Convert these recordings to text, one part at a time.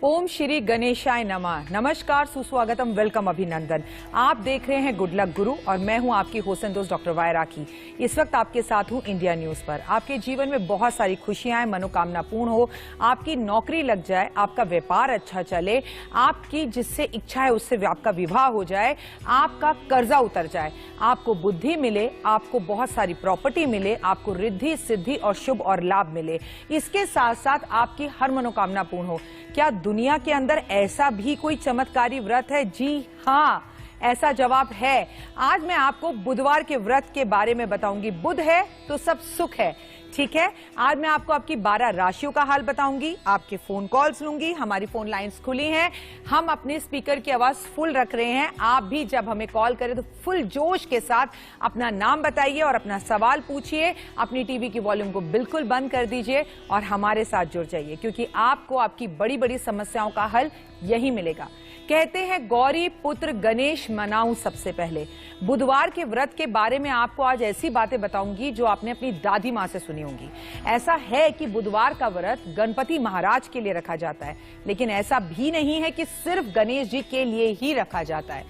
ओम श्री गणेशाय नमः। नमस्कार, सुस्वागतम, वेलकम, अभिनंदन। आप देख रहे हैं गुड लक गुरु और मैं हूं आपकी होस्ट दोस्त डॉक्टर वाय राखी। इस वक्त आपके साथ हूं इंडिया न्यूज पर। आपके जीवन में बहुत सारी खुशियां, मनोकामना पूर्ण हो, आपकी नौकरी लग जाए, आपका व्यापार अच्छा चले, आपकी जिससे इच्छा है उससे आपका विवाह हो जाए, आपका कर्जा उतर जाए, आपको बुद्धि मिले, आपको बहुत सारी प्रॉपर्टी मिले, आपको रिद्धि सिद्धि और शुभ और लाभ मिले, इसके साथ साथ आपकी हर मनोकामना पूर्ण हो। क्या दुनिया के अंदर ऐसा भी कोई चमत्कारी व्रत है? जी हाँ, ऐसा जवाब है। आज मैं आपको बुधवार के व्रत के बारे में बताऊंगी। बुध है तो सब सुख है, ठीक है। आज मैं आपको आपकी 12 राशियों का हाल बताऊंगी, आपके फोन कॉल्स लूंगी, हमारी फोन लाइंस खुली हैं, हम अपने स्पीकर की आवाज फुल रख रहे हैं। आप भी जब हमें कॉल करें तो फुल जोश के साथ अपना नाम बताइए और अपना सवाल पूछिए। अपनी टीवी की वॉल्यूम को बिल्कुल बंद कर दीजिए और हमारे साथ जुड़ जाइए, क्योंकि आपको आपकी बड़ी बड़ी समस्याओं का हल यही मिलेगा। कहते हैं गौरी पुत्र गणेश मनाऊं सबसे पहले। बुधवार के व्रत के बारे में आपको आज ऐसी बातें बताऊंगी जो आपने अपनी दादी मां से सुनी होंगी। ऐसा है कि बुधवार का व्रत गणपति महाराज के लिए रखा जाता है, लेकिन ऐसा भी नहीं है कि सिर्फ गणेश जी के लिए ही रखा जाता है।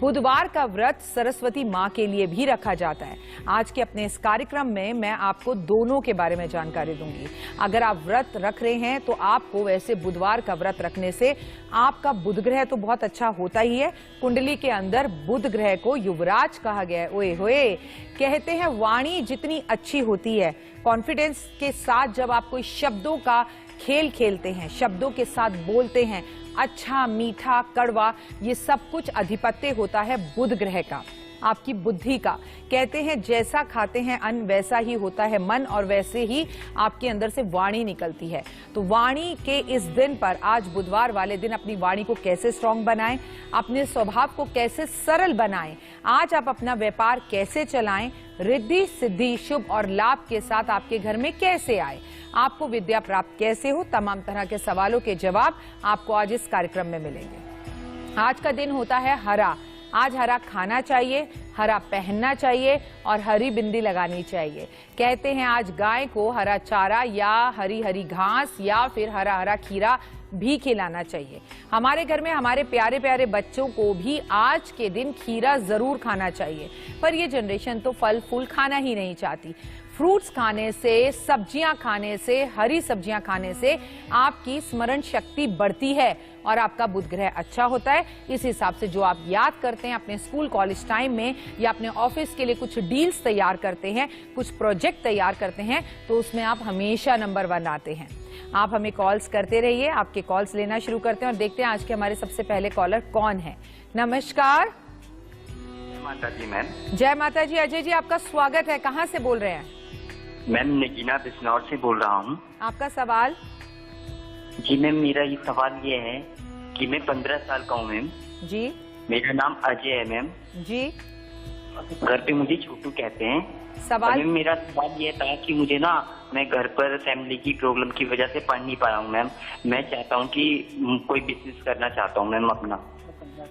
बुधवार का व्रत सरस्वती मां के लिए भी रखा जाता है। आज के अपने इस कार्यक्रम में मैं आपको दोनों के बारे में जानकारी दूंगी। अगर आप व्रत रख रहे हैं तो आपको वैसे बुधवार का व्रत रखने से आपका बुध ग्रह तो बहुत अच्छा होता ही है। कुंडली के अंदर बुध ग्रह को युवराज कहा गया है। ओए होए, कहते हैं वाणी जितनी अच्छी होती है, कॉन्फिडेंस के साथ जब आप कोई शब्दों का खेल खेलते हैं, शब्दों के साथ बोलते हैं, अच्छा मीठा कड़वा, ये सब कुछ अधिपत्य होता है बुध ग्रह का, आपकी बुद्धि का। कहते हैं जैसा खाते हैं अन्न वैसा ही होता है मन, और वैसे ही आपके अंदर से वाणी निकलती है। तो वाणी के इस दिन पर, आज बुधवार वाले दिन, अपनी वाणी को कैसे स्ट्रांग बनाएं, अपने स्वभाव को कैसे सरल बनाएं, आज आप अपना व्यापार कैसे चलाएं, रिद्धि सिद्धि शुभ और लाभ के साथ आपके घर में कैसे आए, आपको विद्या प्राप्त कैसे हो, तमाम तरह के सवालों के जवाब आपको आज इस कार्यक्रम में मिलेंगे। आज का दिन होता है हरा। आज हरा खाना चाहिए, हरा पहनना चाहिए और हरी बिंदी लगानी चाहिए। कहते हैं आज गाय को हरा चारा या हरी हरी घास या फिर हरा हरा खीरा भी खिलाना चाहिए। हमारे घर में हमारे प्यारे प्यारे बच्चों को भी आज के दिन खीरा जरूर खाना चाहिए, पर ये जनरेशन तो फल फूल खाना ही नहीं चाहती। फ्रूट्स खाने से, सब्जियां खाने से, हरी सब्जियां खाने से आपकी स्मरण शक्ति बढ़ती है और आपका बुध ग्रह अच्छा होता है। इस हिसाब से जो आप याद करते हैं अपने स्कूल कॉलेज टाइम में या अपने ऑफिस के लिए कुछ डील्स तैयार करते हैं, कुछ प्रोजेक्ट तैयार करते हैं, तो उसमें आप हमेशा नंबर 1 आते हैं। आप हमें कॉल्स करते रहिए, आपके कॉल्स लेना शुरू करते हैं और देखते हैं आज के हमारे सबसे पहले कॉलर कौन है। नमस्कार। माता जी मैम। जय माता जी। अजय जी, आपका स्वागत है। कहाँ से बोल रहे हैं? मैम नगीना बिजनौर से बोल रहा हूँ। आपका सवाल? जी मैम, मेरा ये सवाल ये है कि मैं 15 साल का हूँ मैम जी। मेरा नाम अजय है मैम जी। घर पे मुझे छोटू कहते हैं। सवाल? मैम मेरा सवाल ये था कि मुझे ना, मैं घर पर फैमिली की प्रॉब्लम की वजह से पढ़ नहीं पाया हूँ मैम। मैं चाहता हूँ कि कोई बिजनेस करना चाहता हूँ मैम अपना।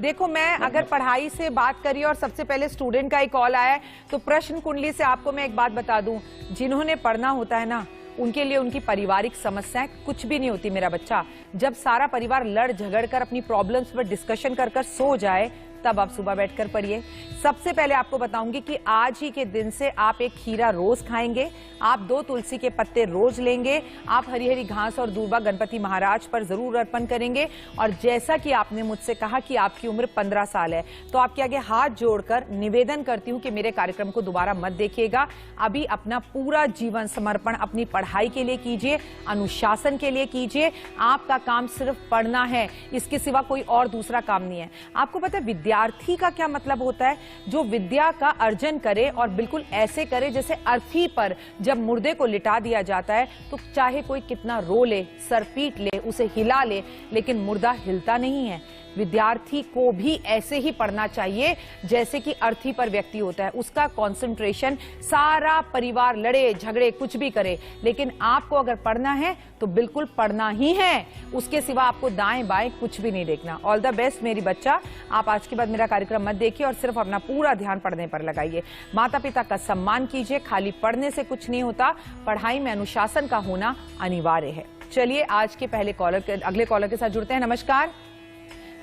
देखो, मैं अगर पढ़ाई से बात करी और सबसे पहले स्टूडेंट का ही कॉल आया है, तो प्रश्न कुंडली से आपको मैं एक बात बता दूं, जिन्होंने पढ़ना होता है ना, उनके लिए उनकी पारिवारिक समस्याएं कुछ भी नहीं होती मेरा बच्चा। जब सारा परिवार लड़ झगड़ कर अपनी प्रॉब्लम्स पर डिस्कशन कर कर सो जाए, तब आप सुबह बैठकर पढ़िए। सबसे पहले आपको बताऊंगी कि आज ही के दिन से आप एक खीरा रोज खाएंगे, आप 2 तुलसी के पत्ते रोज लेंगे, आप हरी हरी घास और दूर्वा गणपति महाराज पर जरूर अर्पण करेंगे। और जैसा कि आपने मुझसे कहा कि आपकी उम्र 15 साल है, तो आपके आगे हाथ जोड़कर निवेदन करती हूं कि मेरे कार्यक्रम को दोबारा मत देखिएगा। अभी अपना पूरा जीवन समर्पण अपनी पढ़ाई के लिए कीजिए, अनुशासन के लिए कीजिए। आपका काम सिर्फ पढ़ना है, इसके सिवा कोई और दूसरा काम नहीं है। आपको पता है विद्यार्थी का क्या मतलब होता है? जो विद्या का अर्जन करे और बिल्कुल ऐसे करे जैसे अर्थी पर जब मुर्दे को लिटा दिया जाता है तो चाहे कोई कितना रो ले, सर पीट ले, उसे हिला ले, लेकिन मुर्दा हिलता नहीं है। विद्यार्थी को भी ऐसे ही पढ़ना चाहिए जैसे कि अर्थी पर व्यक्ति होता है। उसका कंसंट्रेशन, सारा परिवार लड़े झगड़े कुछ भी करे, लेकिन आपको अगर पढ़ना है तो बिल्कुल पढ़ना ही है, उसके सिवा आपको दाएं बाएं कुछ भी नहीं देखना। ऑल द बेस्ट मेरी बच्चा। आप आज के बाद मेरा कार्यक्रम मत देखिए और सिर्फ अपना पूरा ध्यान पढ़ने पर लगाइए। माता पिता का सम्मान कीजिए, खाली पढ़ने से कुछ नहीं होता, पढ़ाई में अनुशासन का होना अनिवार्य है। चलिए आज के अगले कॉलर के साथ जुड़ते हैं। नमस्कार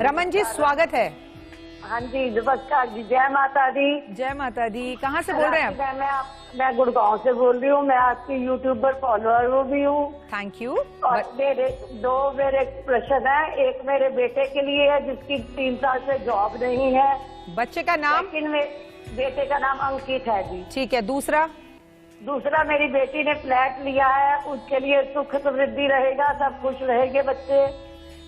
रमन जी, स्वागत है। हाँ जी, नमस्कार जी, जय माता दी। जय माता दी। कहाँ से बोल रहे हैं आप? मैं गुड़गांव से बोल रही हूँ। मैं आपकी यूट्यूबर फॉलोअर भी हूँ। Thank you. और मेरे प्रश्न है। एक मेरे बेटे के लिए है जिसकी 3 साल से जॉब नहीं है। बच्चे का नाम? लेकिन बेटे का नाम अंकित है जी। ठीक है। दूसरा मेरी बेटी ने फ्लैट लिया है, उसके लिए सुख समृद्धि रहेगा, सब खुश रहेंगे बच्चे।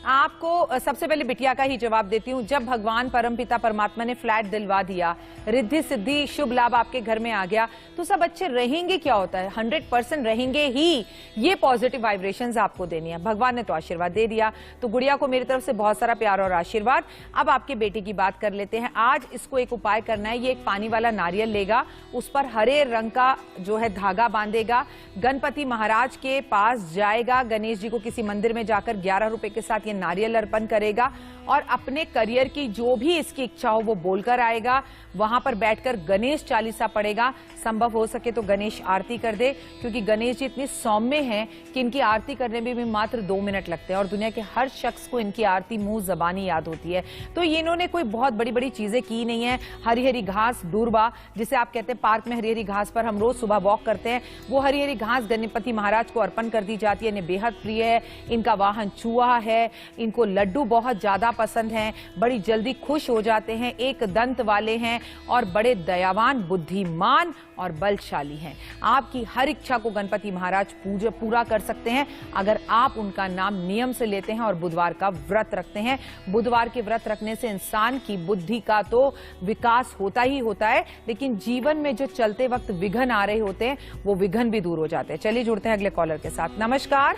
आपको सबसे पहले बिटिया का ही जवाब देती हूँ। जब भगवान परमपिता परमात्मा ने फ्लैट दिलवा दिया, रिद्धि सिद्धि शुभ लाभ आपके घर में आ गया, तो सब अच्छे रहेंगे। क्या होता है, 100% रहेंगे ही। ये पॉजिटिव वाइब्रेशंस आपको देनी है। भगवान ने तो आशीर्वाद दे दिया, तो गुड़िया को मेरी तरफ से बहुत सारा प्यार और आशीर्वाद। अब आपके बेटे की बात कर लेते हैं। आज इसको एक उपाय करना है। ये एक पानी वाला नारियल लेगा, उस पर हरे रंग का जो है धागा बांधेगा, गणपति महाराज के पास जाएगा, गणेश जी को किसी मंदिर में जाकर 11 रुपए के साथ ये नारियल अर्पण करेगा और अपने करियर की जो भी इसकी इच्छा हो वो बोलकर आएगा। वहां पर बैठकर गणेश चालीसा पढ़ेगा। संभव हो सके तो गणेश आरती कर दे, क्योंकि गणेश जी इतने सौम्य हैं कि इनकी आरती करने में भी मात्र 2 मिनट लगते हैं और दुनिया के हर शख्स को इनकी आरती मुंह जबानी याद होती है। तो इन्होंने कोई बहुत बड़ी बड़ी चीजें की नहीं है। हरी हरी घास, दूर्बा जिसे आप कहते हैं, पार्क में हरी हरी घास पर हम रोज सुबह वॉक करते हैं, वो हरी हरी घास गणपति महाराज को अर्पण कर दी जाती है। इन्हें बेहद प्रिय है। इनका वाहन चूहा है। इनको लड्डू बहुत ज्यादा पसंद हैं, बड़ी जल्दी खुश हो जाते हैं, एक दंत वाले हैं और बड़े दयावान, बुद्धिमान और बलशाली हैं। आपकी हर इच्छा को गणपति महाराज पूरा कर सकते हैं अगर आप उनका नाम नियम से लेते हैं और बुधवार का व्रत रखते हैं। बुधवार के व्रत रखने से इंसान की बुद्धि का तो विकास होता ही होता है, लेकिन जीवन में जो चलते वक्त विघ्न आ रहे होते हैं वो विघ्न भी दूर हो जाते हैं। चलिए जुड़ते हैं अगले कॉलर के साथ। नमस्कार।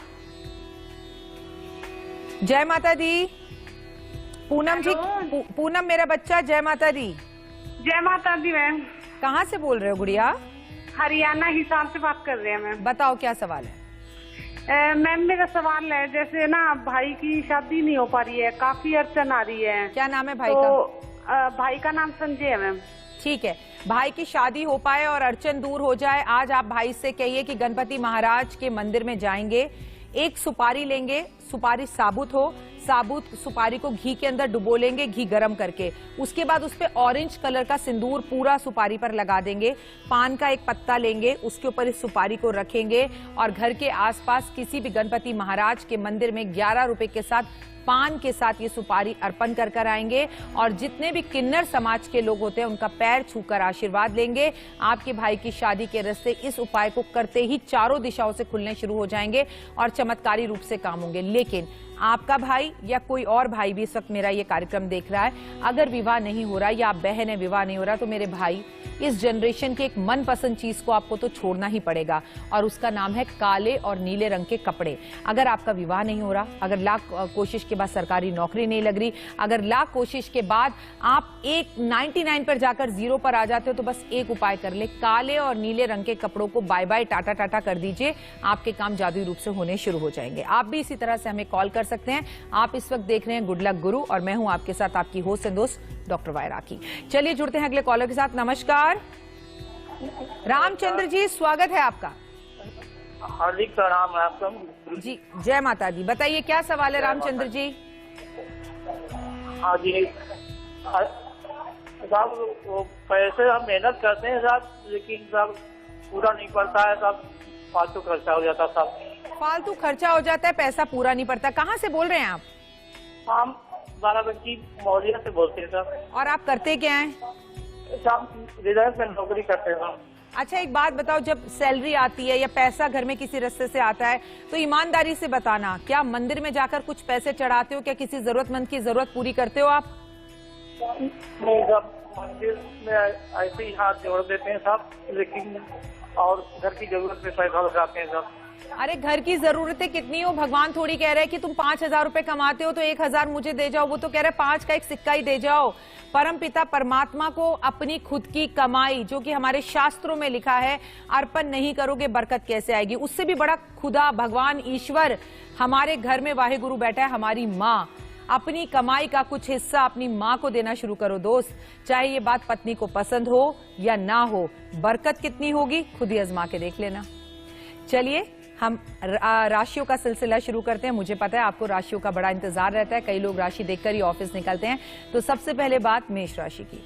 जय माता दी। पूनम जी, पूनम मेरा बच्चा, जय माता दी। जय माता दी मैम। कहाँ से बोल रहे हो गुड़िया? हरियाणा हिसार से बात कर रहे हैं मैम। बताओ क्या सवाल है? मैम मेरा सवाल है, जैसे ना भाई की शादी नहीं हो पा रही है, काफी अड़चन आ रही है। क्या नाम है भाई का? भाई का नाम संजय है मैम। ठीक है, भाई की शादी हो पाए और अड़चन दूर हो जाए, आज आप भाई से कहिए कि गणपति महाराज के मंदिर में जाएंगे, एक सुपारी लेंगे, सुपारी साबुत हो, साबुत सुपारी को घी के अंदर डुबो लेंगे, घी गरम करके। उसके बाद उस पे ऑरेंज कलर का सिंदूर पूरा सुपारी पर लगा देंगे। पान का एक पत्ता लेंगे, उसके ऊपर इस सुपारी को रखेंगे और घर के आसपास किसी भी गणपति महाराज के मंदिर में 11 रुपए के साथ, पान के साथ ये सुपारी अर्पण कर आएंगे और जितने भी किन्नर समाज के लोग होते हैं उनका पैर छूकर आशीर्वाद लेंगे। आपके भाई की शादी के रास्ते इस उपाय को करते ही चारों दिशाओं से खुलने शुरू हो जाएंगे और चमत्कारी रूप से काम होंगे। लेकिन आपका भाई या कोई और भाई भी इस वक्त मेरा ये कार्यक्रम देख रहा है, अगर विवाह नहीं हो रहा या आप बहन है विवाह नहीं हो रहा, तो मेरे भाई इस जनरेशन के एक मनपसंद चीज को आपको तो छोड़ना ही पड़ेगा और उसका नाम है काले और नीले रंग के कपड़े। अगर आपका विवाह नहीं हो रहा, अगर लाख कोशिश के बाद सरकारी नौकरी नहीं लग रही, अगर लाख कोशिश के बाद आप 99 पर जाकर 0 पर आ जाते हो, तो बस एक उपाय कर ले, काले और नीले रंग के कपड़ों को बाय बाय टाटा टाटा कर दीजिए। आपके काम जादुई रूप से होने शुरू हो जाएंगे। आप भी इसी तरह से हमें कॉल कर सकते हैं। आप इस वक्त देख रहे हैं गुड लक गुरु और मैं हूं आपके साथ आपकी होस्ट एंड दोस्त डॉक्टर वाय राखी। चलिए जुड़ते हैं अगले कॉलर के साथ। नमस्कार रामचंद्र जी, स्वागत है आपका। हार्दिक प्रणाम है आपका जी। जय माता दी। बताइए क्या सवाल है रामचंद्र जी? हाँ जी साहब, वो पैसे हम मेहनत करते हैं साहब, लेकिन साहब पूरा नहीं पड़ता है साहब, फालतू खर्चा हो जाता साहब। फालतू खर्चा हो जाता है, पैसा पूरा नहीं पड़ता। कहाँ से बोल रहे हैं आप? हम बाराबंकी मोहल्ला से बोलते हैं साहब। और आप करते क्या हैं? साहब रिलायंस में नौकरी करते हैं साहब। अच्छा एक बात बताओ, जब सैलरी आती है या पैसा घर में किसी रास्ते से आता है तो ईमानदारी से बताना, क्या मंदिर में जाकर कुछ पैसे चढ़ाते हो? क्या किसी जरूरतमंद की जरूरत पूरी करते हो आप? नहीं साहब, मंदिर में ऐसे ही हाथ जोड़ देते हैं साहब, लेकिन और घर की जरूरत में पैसा लगाते हैं साहब। अरे घर की जरूरतें कितनी हो, भगवान थोड़ी कह रहे हैं कि तुम 5,000 रुपए कमाते हो तो 1,000 मुझे दे जाओ। वो तो कह रहे 5 का एक सिक्का ही दे जाओ। परम पिता परमात्मा को अपनी खुद की कमाई, जो कि हमारे शास्त्रों में लिखा है, अर्पण नहीं करोगे बरकत कैसे आएगी? उससे भी बड़ा खुदा भगवान ईश्वर हमारे घर में वाहेगुरु बैठा है, हमारी माँ। अपनी कमाई का कुछ हिस्सा अपनी माँ को देना शुरू करो दोस्त, चाहे ये बात पत्नी को पसंद हो या ना हो। बरकत कितनी होगी खुद ही आजमा के देख लेना। चलिए हम राशियों का सिलसिला शुरू करते हैं। मुझे पता है आपको राशियों का बड़ा इंतजार रहता है, कई लोग राशि देखकर ही ऑफिस निकलते हैं। तो सबसे पहले बात मेष राशि की।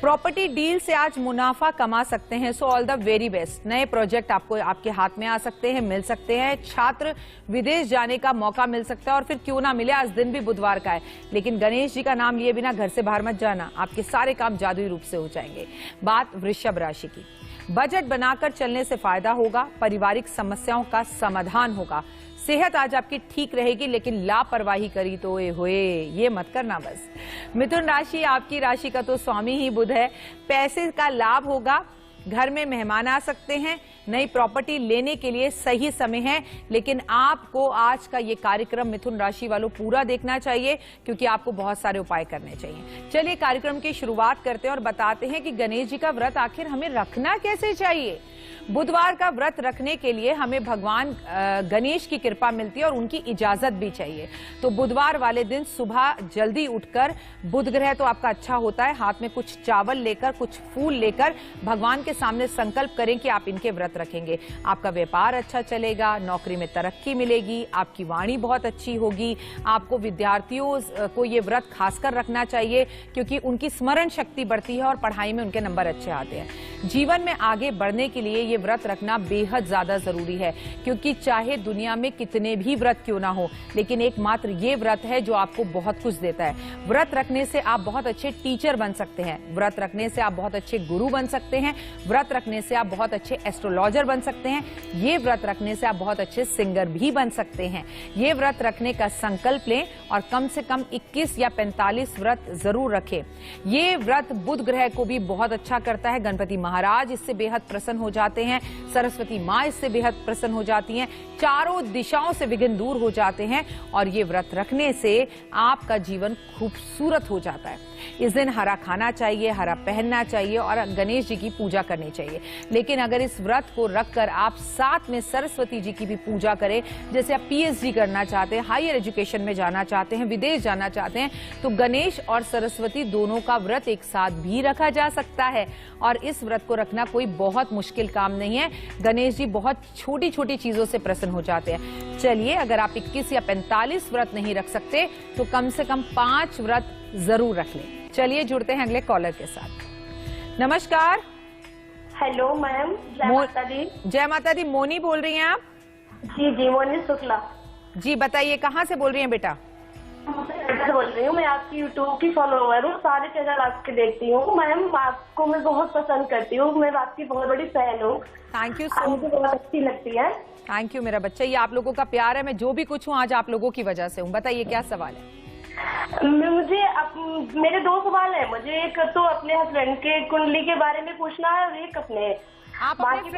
प्रॉपर्टी डील से आज मुनाफा कमा सकते हैं, so all the very best. नए प्रोजेक्ट आपको आपके हाथ में आ सकते हैं, मिल सकते हैं। छात्र विदेश जाने का मौका मिल सकता है, और फिर क्यों ना मिले, आज दिन भी बुधवार का है। लेकिन गणेश जी का नाम लिए बिना घर से बाहर मत जाना, आपके सारे काम जादुई रूप से हो जाएंगे। बात वृषभ राशि की। बजट बनाकर चलने से फायदा होगा, पारिवारिक समस्याओं का समाधान होगा। सेहत आज आपकी ठीक रहेगी, लेकिन लापरवाही करी तो ये मत करना बस। मिथुन राशि, आपकी राशि का तो स्वामी ही बुध है। पैसे का लाभ होगा, घर में मेहमान आ सकते हैं। नई प्रॉपर्टी लेने के लिए सही समय है, लेकिन आपको आज का ये कार्यक्रम मिथुन राशि वालों पूरा देखना चाहिए, क्योंकि आपको बहुत सारे उपाय करने चाहिए। चलिए कार्यक्रम की शुरुआत करते हैं और बताते हैं कि गणेश जी का व्रत आखिर हमें रखना कैसे चाहिए। बुधवार का व्रत रखने के लिए हमें भगवान गणेश की कृपा मिलती है और उनकी इजाजत भी चाहिए। तो बुधवार वाले दिन सुबह जल्दी उठकर, बुध ग्रह तो आपका अच्छा होता है, हाथ में कुछ चावल लेकर, कुछ फूल लेकर भगवान के सामने संकल्प करें कि आप इनके व्रत रखेंगे। आपका व्यापार अच्छा चलेगा, नौकरी में तरक्की मिलेगी, आपकी वाणी बहुत अच्छी होगी। आपको विद्यार्थियों को ये व्रत खासकर रखना चाहिए, क्योंकि उनकी स्मरण शक्ति बढ़ती है और पढ़ाई में उनके नंबर अच्छे आते हैं। जीवन में आगे बढ़ने के लिए ये व्रत रखना बेहद ज्यादा जरूरी है, क्योंकि चाहे दुनिया में कितने भी व्रत क्यों ना हो, लेकिन एकमात्र ये व्रत है जो आपको बहुत कुछ देता है। व्रत रखने से आप बहुत अच्छे टीचर बन सकते हैं, व्रत रखने से आप बहुत अच्छे गुरु बन सकते हैं, व्रत रखने से आप बहुत अच्छे एस्ट्रोलॉजर बन सकते हैं, ये व्रत रखने से आप बहुत अच्छे सिंगर भी बन सकते हैं। ये व्रत रखने का संकल्प लें और कम से कम 21 या 45 व्रत जरूर रखें। ये व्रत बुध ग्रह को भी बहुत अच्छा करता है। गणपति महाराज इससे बेहद प्रसन्न हो जाते हैं, सरस्वती माँ इससे बेहद प्रसन्न हो जाती हैं, चारों दिशाओं से विघ्न दूर हो जाते हैं, और ये व्रत रखने से आपका जीवन खूबसूरत हो जाता है। इस दिन हरा खाना चाहिए, हरा पहनना चाहिए और गणेश जी की पूजा करनी चाहिए। लेकिन अगर इस व्रत को रखकर आप साथ में सरस्वती जी की भी पूजा करें, जैसे आप पीएचडी करना चाहते हैं, हायर एजुकेशन में जाना चाहते हैं, विदेश जाना चाहते हैं, तो गणेश और सरस्वती दोनों का व्रत एक साथ भी रखा जा सकता है। और इस व्रत को रखना कोई बहुत मुश्किल काम नहीं है। गणेश जी बहुत छोटी छोटी चीजों से प्रसन्न हो जाते हैं। चलिए, अगर आप 21 या 45 व्रत नहीं रख सकते तो कम से कम 5 व्रत जरूर रख लें। चलिए जुड़ते हैं अगले कॉलर के साथ। नमस्कार। हेलो मैम, जय माता दी। जय माता दी। मोनी बोल रही हैं आप? जी, मोनी शुक्ला जी, बताइए कहाँ से बोल रही हैं बेटा? बोल रही हूँ। मैं आपकी यूट्यूब की फॉलोवर हूँ, सारे चैनल आपके देखती हूँ मैम, आपको मैं बहुत पसंद करती हूँ, मैं आपकी बहुत बड़ी फैन हूँ। थैंक यू सो मच, मुझे बहुत अच्छी लगती है। थैंक यू मेरा बच्चा, ये आप लोगों का प्यार है। मैं जो भी कुछ हूँ आज आप लोगों की वजह से हूँ। बताइए क्या सवाल है? मेरे 2 सवाल है। मुझे एक तो अपने हस्बैंड के कुंडली के बारे में पूछना है, और एक अपने। आप अपने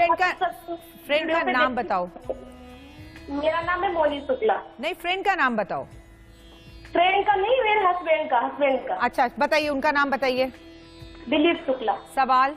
फ्रेंड का नाम बताओ। मेरा नाम है मोनी शुक्ला। नहीं, फ्रेंड का नाम बताओ। फ्रेंड का नहीं, मेरे हस्बैंड का। अच्छा, बताइए उनका नाम बताइए। दिलीप शुक्ला। सवाल?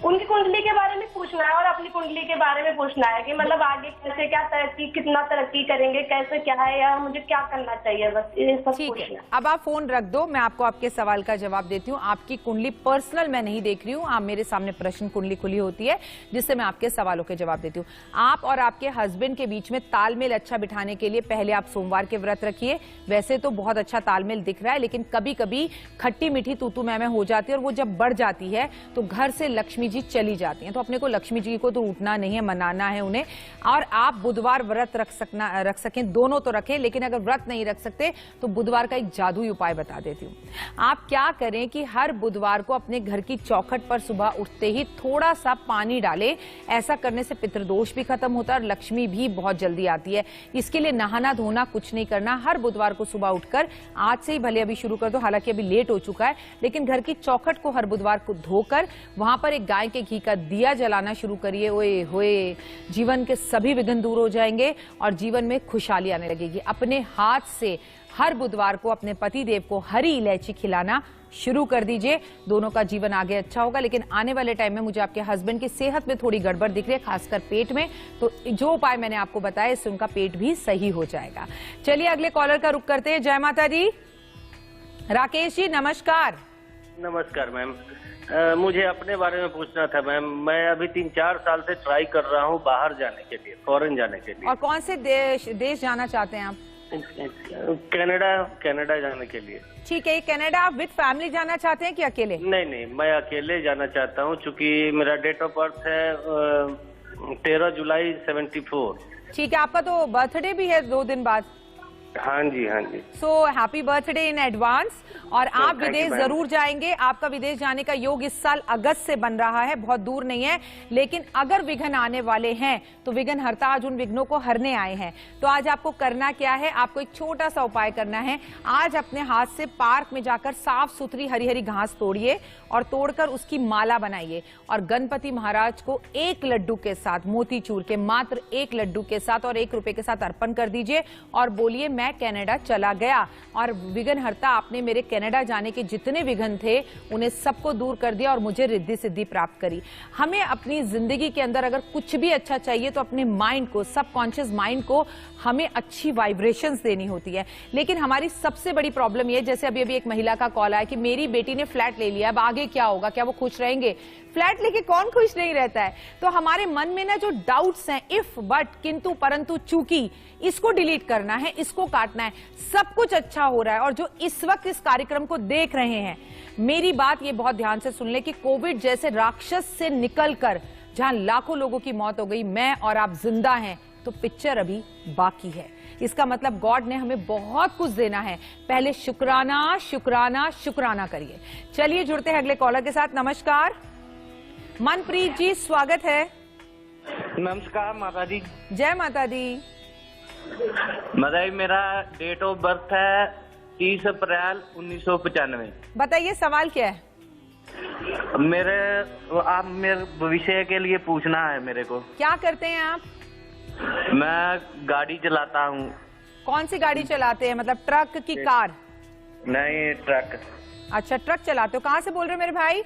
उनकी कुंडली के बारे में पूछना है और अपनी कुंडली के बारे में पूछना है कि मतलब आगे कैसे, क्या तरक्की, कितना तरक्की करेंगे, कैसे क्या है, या मुझे क्या करना चाहिए, बस ये सब ठीक पूछना है। अब आप फोन रख दो, मैं आपको आपके सवाल का जवाब देती हूँ। आपकी कुंडली पर्सनल मैं नहीं देख रही हूँ, आप मेरे सामने प्रश्न कुंडली खुली होती है जिससे मैं आपके सवालों के जवाब देती हूँ। आप और आपके हस्बैंड के बीच में तालमेल अच्छा बिठाने के लिए पहले आप सोमवार के व्रत रखिए। वैसे तो बहुत अच्छा तालमेल दिख रहा है, लेकिन कभी कभी खट्टी मीठी तूतू मैं हो जाती है, और वो जब बढ़ जाती है तो घर से लक्ष्मी जी चली जाती हैं। तो अपने को लक्ष्मी जी को तो उठना नहीं है, मनाना है उन्हें। और आप बुधवार व्रत रख सकें, दोनों तो रखें, लेकिन अगर व्रत नहीं रख सकते तो बुधवार का एक जादुई उपाय बता देती हूँ। आप क्या करें कि हर बुधवार को अपने घर की चौखट पर सुबह उठते ही थोड़ा सा पानी डालें। ऐसा करने से पितृदोष भी खत्म होता है और लक्ष्मी भी बहुत जल्दी आती है। इसके लिए नहाना धोना कुछ नहीं करना। हर बुधवार को सुबह उठकर, आज से ही भले अभी शुरू कर दो, हालांकि अभी लेट हो चुका है, लेकिन घर की चौखट को हर बुधवार को धोकर वहां पर एक गाय के घी का दिया जलाना शुरू करिए। ओए होए, जीवन के सभी विघ्न दूर हो जाएंगे और जीवन में खुशहाली आने लगेगी। अपने हाथ से हर बुधवार को अपने पति देव को हरी इलायची खिलाना शुरू कर दीजिए। दोनों का जीवन आगे अच्छा होगा। लेकिन आने वाले टाइम में मुझे आपके हस्बैंड की सेहत में थोड़ी गड़बड़ दिख रही है, खासकर पेट में, तो जो उपाय मैंने आपको बताया इससे उनका पेट भी सही हो जाएगा। चलिए अगले कॉलर का रुख करते हैं। जय माता दी। राकेश जी नमस्कार। नमस्कार मैम। मुझे अपने बारे में पूछना था मैम। मैं अभी 3-4 साल से ट्राई कर रहा हूँ बाहर जाने के लिए, फॉरेन जाने के लिए। और कौन से देश जाना चाहते हैं आप? कनाडा जाने के लिए। ठीक है, ये कनाडा आप विद फैमिली जाना चाहते हैं कि अकेले? नहीं, मैं अकेले जाना चाहता हूँ, चूँकि मेरा डेट ऑफ बर्थ है 13 जुलाई 74। ठीक है, आपका तो बर्थडे भी है 2 दिन बाद। हाँ जी। So happy birthday in advance. और आप विदेश जरूर जाएंगे। आपका विदेश जाने का योग इस साल अगस्त से बन रहा है, बहुत दूर नहीं है। लेकिन अगर विघ्न आने वाले हैं तो विघ्नहर्ता आज उन विघ्नों को हरने आए हैं। तो आज आपको करना क्या है, आपको एक छोटा सा उपाय करना है। आज अपने हाथ से पार्क में जाकर साफ सुथरी हरी हरी घास तोड़िए और तोड़कर उसकी माला बनाइए और गणपति महाराज को 1 लड्डू के साथ, मोतीचूर के मात्र 1 लड्डू के साथ और 1 रुपए के साथ अर्पण कर दीजिए और बोलिए मैं कनाडा चला गया और विघ्नहर्ता आपने मेरे कनाडा जाने के जितने विघ्न थे उन्हें सबको दूर कर दिया और मुझे रिद्धि सिद्धि प्राप्त करी। हमें अपनी जिंदगी के अंदर अगर कुछ भी अच्छा चाहिए तो अपने माइंड को, सबकॉन्शियस माइंड को हमें अच्छी वाइब्रेशंस देनी होती है। लेकिन हमारी सबसे बड़ी प्रॉब्लम ये, जैसे अभी एक महिला का कॉल आया कि मेरी बेटी ने फ्लैट ले लिया, अब आगे क्या होगा, क्या वो खुश रहेंगे? फ्लैट लेके कौन खुश नहीं रहता है? तो हमारे मन में ना जो डाउट्स हैं, इफ, बट, किंतु, परंतु, चूंकि, इसको डिलीट करना है, इसको काटना है। सब कुछ अच्छा हो रहा है। और जो इस वक्त इस कार्यक्रम को देख रहे हैं, मेरी बात ये बहुत ध्यान से सुन ले कि कोविड जैसे राक्षस से निकलकर जहां लाखों लोगों की मौत हो गई, मैं और आप जिंदा हैं, तो पिक्चर अभी बाकी है। इसका मतलब गॉड ने हमें बहुत कुछ देना है। पहले शुक्राना शुक्राना शुक्राना करिए। चलिए जुड़ते हैं अगले कॉलर के साथ। नमस्कार मनप्रीत जी, स्वागत है। नमस्कार माता जी। जय माता दी। माता जी, मेरा डेट ऑफ बर्थ है 30 अप्रैल 1995। बताइए सवाल क्या है? आप मेरे भविष्य के लिए पूछना है मेरे को। क्या करते हैं आप? मैं गाड़ी चलाता हूँ। कौन सी गाड़ी चलाते हैं, मतलब ट्रक की कार? नहीं, ट्रक। अच्छा, ट्रक चलाते हो। कहाँ से बोल रहे हो मेरे भाई?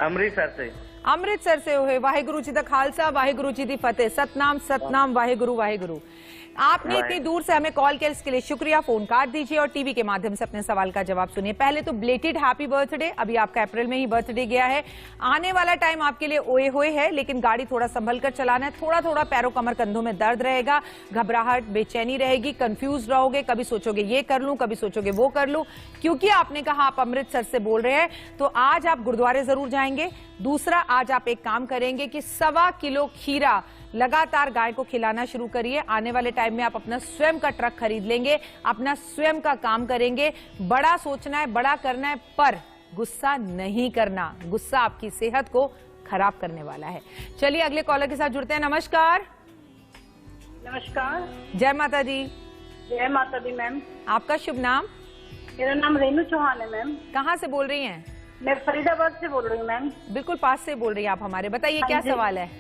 अमृतसर से। अमृतसर से हुए। वाहेगुरु जी दा खालसा, वाहेगुरु जी दी फतेह। सतनाम सतनाम, वाहेगुरु वाहेगुरु। आपने इतनी दूर से हमें कॉल किया, इसके लिए शुक्रिया। फोन काट दीजिए और टीवी के माध्यम से अपने सवाल का जवाब सुनिए। पहले तो ब्लेटेड हैप्पी बर्थडे। अभी आपका अप्रैल में ही बर्थडे गया है। आने वाला टाइम आपके लिए ओए होए है, लेकिन गाड़ी थोड़ा संभल कर चलाना है। थोड़ा थोड़ा पैरों कमर कंधों में दर्द रहेगा, घबराहट, बेचैनी रहेगी, कंफ्यूज रहोगे, कभी सोचोगे ये कर लूं, कभी सोचोगे वो कर लूं। क्योंकि आपने कहा आप अमृतसर से बोल रहे हैं, तो आज आप गुरुद्वारे जरूर जाएंगे। दूसरा, आज आप एक काम करेंगे कि 1.25 किलो खीरा लगातार गाय को खिलाना शुरू करिए। आने वाले टाइम में आप अपना स्वयं का ट्रक खरीद लेंगे, अपना स्वयं का काम करेंगे। बड़ा सोचना है, बड़ा करना है, पर गुस्सा नहीं करना। गुस्सा आपकी सेहत को खराब करने वाला है। चलिए अगले कॉलर के साथ जुड़ते हैं। नमस्कार। नमस्कार। जय माता दी। जय माता दी मैम। आपका शुभ नाम? मेरा नाम रेनू चौहान है मैम। कहाँ से बोल रही हैं? मैं फरीदाबाद से बोल रही हूँ मैम। बिल्कुल पास से बोल रही हैं आप हमारे। बताइए क्या सवाल है?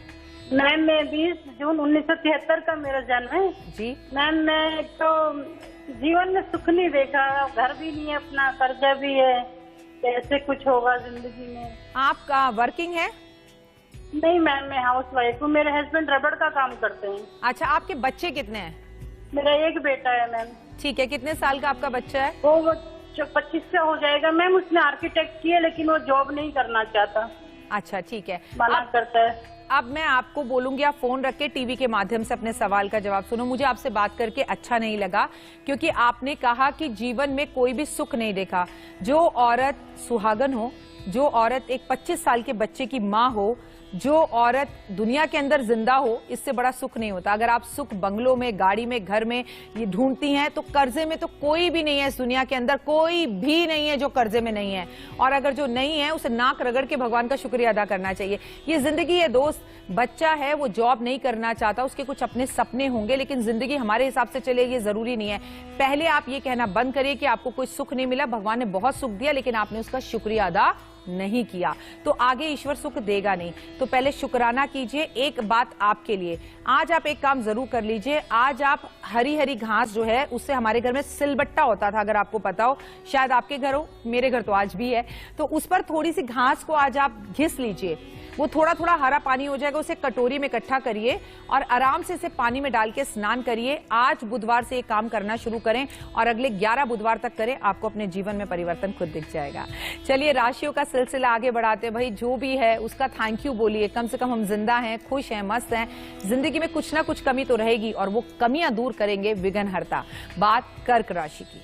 मैम, मैं 20 जून 1973 का मेरा जन्म है जी। मैम, मैं तो जीवन में सुख नहीं देखा, घर भी नहीं है, अपना कर्जा भी है, कैसे कुछ होगा जिंदगी में। आपका वर्किंग है? नहीं मैम, मैं हाउस वाइफ हूँ। मेरे हस्बैंड रबड़ का काम करते हैं। अच्छा, आपके बच्चे कितने हैं? मेरा एक बेटा है मैम। ठीक है, कितने साल का आपका बच्चा है? वो 25 का हो जाएगा मैम। उसने आर्किटेक्ट किया, लेकिन वो जॉब नहीं करना चाहता। अच्छा ठीक है, मना करता है। अब मैं आपको बोलूंगी, आप फोन रख के टीवी के माध्यम से अपने सवाल का जवाब सुनो। मुझे आपसे बात करके अच्छा नहीं लगा, क्योंकि आपने कहा कि जीवन में कोई भी सुख नहीं देखा। जो औरत सुहागन हो, जो औरत एक 25 साल के बच्चे की माँ हो, जो औरत दुनिया के अंदर जिंदा हो, इससे बड़ा सुख नहीं होता। अगर आप सुख बंगलों में, गाड़ी में, घर में ये ढूंढती हैं, तो कर्जे में तो कोई भी नहीं है इस दुनिया के अंदर। कोई भी नहीं है जो कर्जे में नहीं है। और अगर जो नहीं है, उसे नाक रगड़ के भगवान का शुक्रिया अदा करना चाहिए। ये जिंदगी है दोस्त। बच्चा है, वो जॉब नहीं करना चाहता, उसके कुछ अपने सपने होंगे, लेकिन जिंदगी हमारे हिसाब से चले, ये जरूरी नहीं है। पहले आप ये कहना बंद करिए कि आपको कोई सुख नहीं मिला। भगवान ने बहुत सुख दिया, लेकिन आपने उसका शुक्रिया अदा नहीं किया, तो आगे ईश्वर सुख देगा नहीं। तो पहले शुक्राना कीजिए। एक बात आपके लिए, आज आप एक काम जरूर कर लीजिए। आज आप हरी हरी घास जो है, उससे हमारे घर में सिलबट्टा होता था, अगर आपको पता हो, शायद आपके घर हो, मेरे घर तो आज भी है। तो उस पर थोड़ी सी घास को आज आप घिस लीजिए। वो थोड़ा थोड़ा हरा पानी हो जाएगा, उसे कटोरी में इकट्ठा करिए और आराम से इसे पानी में डाल के स्नान करिए। आज बुधवार से ये काम करना शुरू करें और अगले 11 बुधवार तक करें, आपको अपने जीवन में परिवर्तन खुद दिख जाएगा। चलिए राशियों का सिलसिला आगे बढ़ाते हैं। भाई जो भी है उसका थैंक यू बोलिए, कम से कम हम जिंदा हैं, खुश हैं, मस्त हैं। जिंदगी में कुछ ना कुछ कमी तो रहेगी और वो कमियां दूर करेंगे विघ्नहर्ता। बात कर्क राशि की।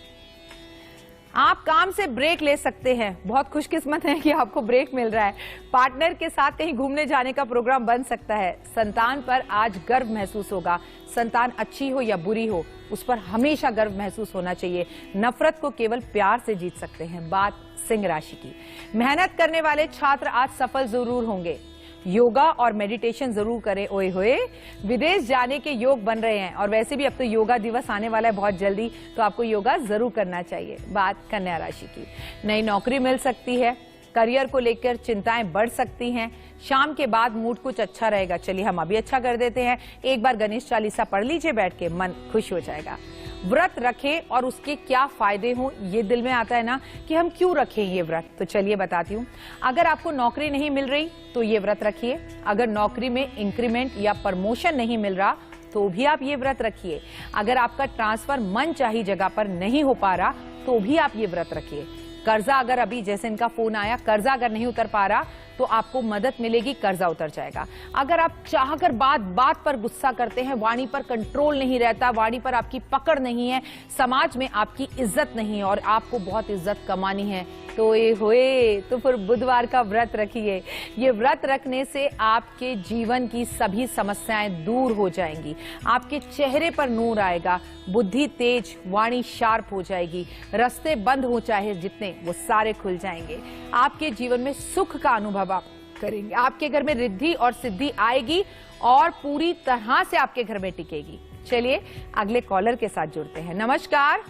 आप काम से ब्रेक ले सकते हैं, बहुत खुशकिस्मत है कि आपको ब्रेक मिल रहा है। पार्टनर के साथ कहीं घूमने जाने का प्रोग्राम बन सकता है। संतान पर आज गर्व महसूस होगा। संतान अच्छी हो या बुरी हो, उस पर हमेशा गर्व महसूस होना चाहिए। नफरत को केवल प्यार से जीत सकते हैं। बात सिंह राशि की। मेहनत करने वाले छात्र आज सफल जरूर होंगे। योगा और मेडिटेशन जरूर करें। ओए होए, विदेश जाने के योग बन रहे हैं और वैसे भी अब तो योगा दिवस आने वाला है बहुत जल्दी, तो आपको योगा जरूर करना चाहिए। बात कन्या राशि की। नई नौकरी मिल सकती है। करियर को लेकर चिंताएं बढ़ सकती हैं। शाम के बाद मूड कुछ अच्छा रहेगा। चलिए हम अभी अच्छा कर देते हैं। एक बार गणेश चालीसा पढ़ लीजिए बैठ के, मन खुश हो जाएगा। व्रत रखें और उसके क्या फायदे हों, ये दिल में आता है ना कि हम क्यों रखें ये व्रत, तो चलिए बताती हूँ। अगर आपको नौकरी नहीं मिल रही तो ये व्रत रखिए। अगर नौकरी में इंक्रीमेंट या प्रमोशन नहीं मिल रहा तो भी आप ये व्रत रखिए। अगर आपका ट्रांसफर मनचाही जगह पर नहीं हो पा रहा तो भी आप ये व्रत रखिए। कर्जा अगर अभी जैसे इनका फोन आया, कर्जा अगर नहीं उतर पा रहा तो आपको मदद मिलेगी, कर्जा उतर जाएगा। अगर आप चाहकर बात बात पर गुस्सा करते हैं, वाणी पर कंट्रोल नहीं रहता, वाणी पर आपकी पकड़ नहीं है, समाज में आपकी इज्जत नहीं है और आपको बहुत इज्जत कमानी है, तो ये होए तो फिर बुधवार का व्रत रखिए। ये व्रत रखने से आपके जीवन की सभी समस्याएं दूर हो जाएंगी। आपके चेहरे पर नूर आएगा, बुद्धि तेज, वाणी शार्प हो जाएगी। रास्ते बंद हो चाहे जितने, वो सारे खुल जाएंगे। आपके जीवन में सुख का अनुभव आप करेंगे। आपके घर में रिद्धि और सिद्धि आएगी और पूरी तरह से आपके घर में टिकेगी। चलिए अगले कॉलर के साथ जुड़ते हैं। नमस्कार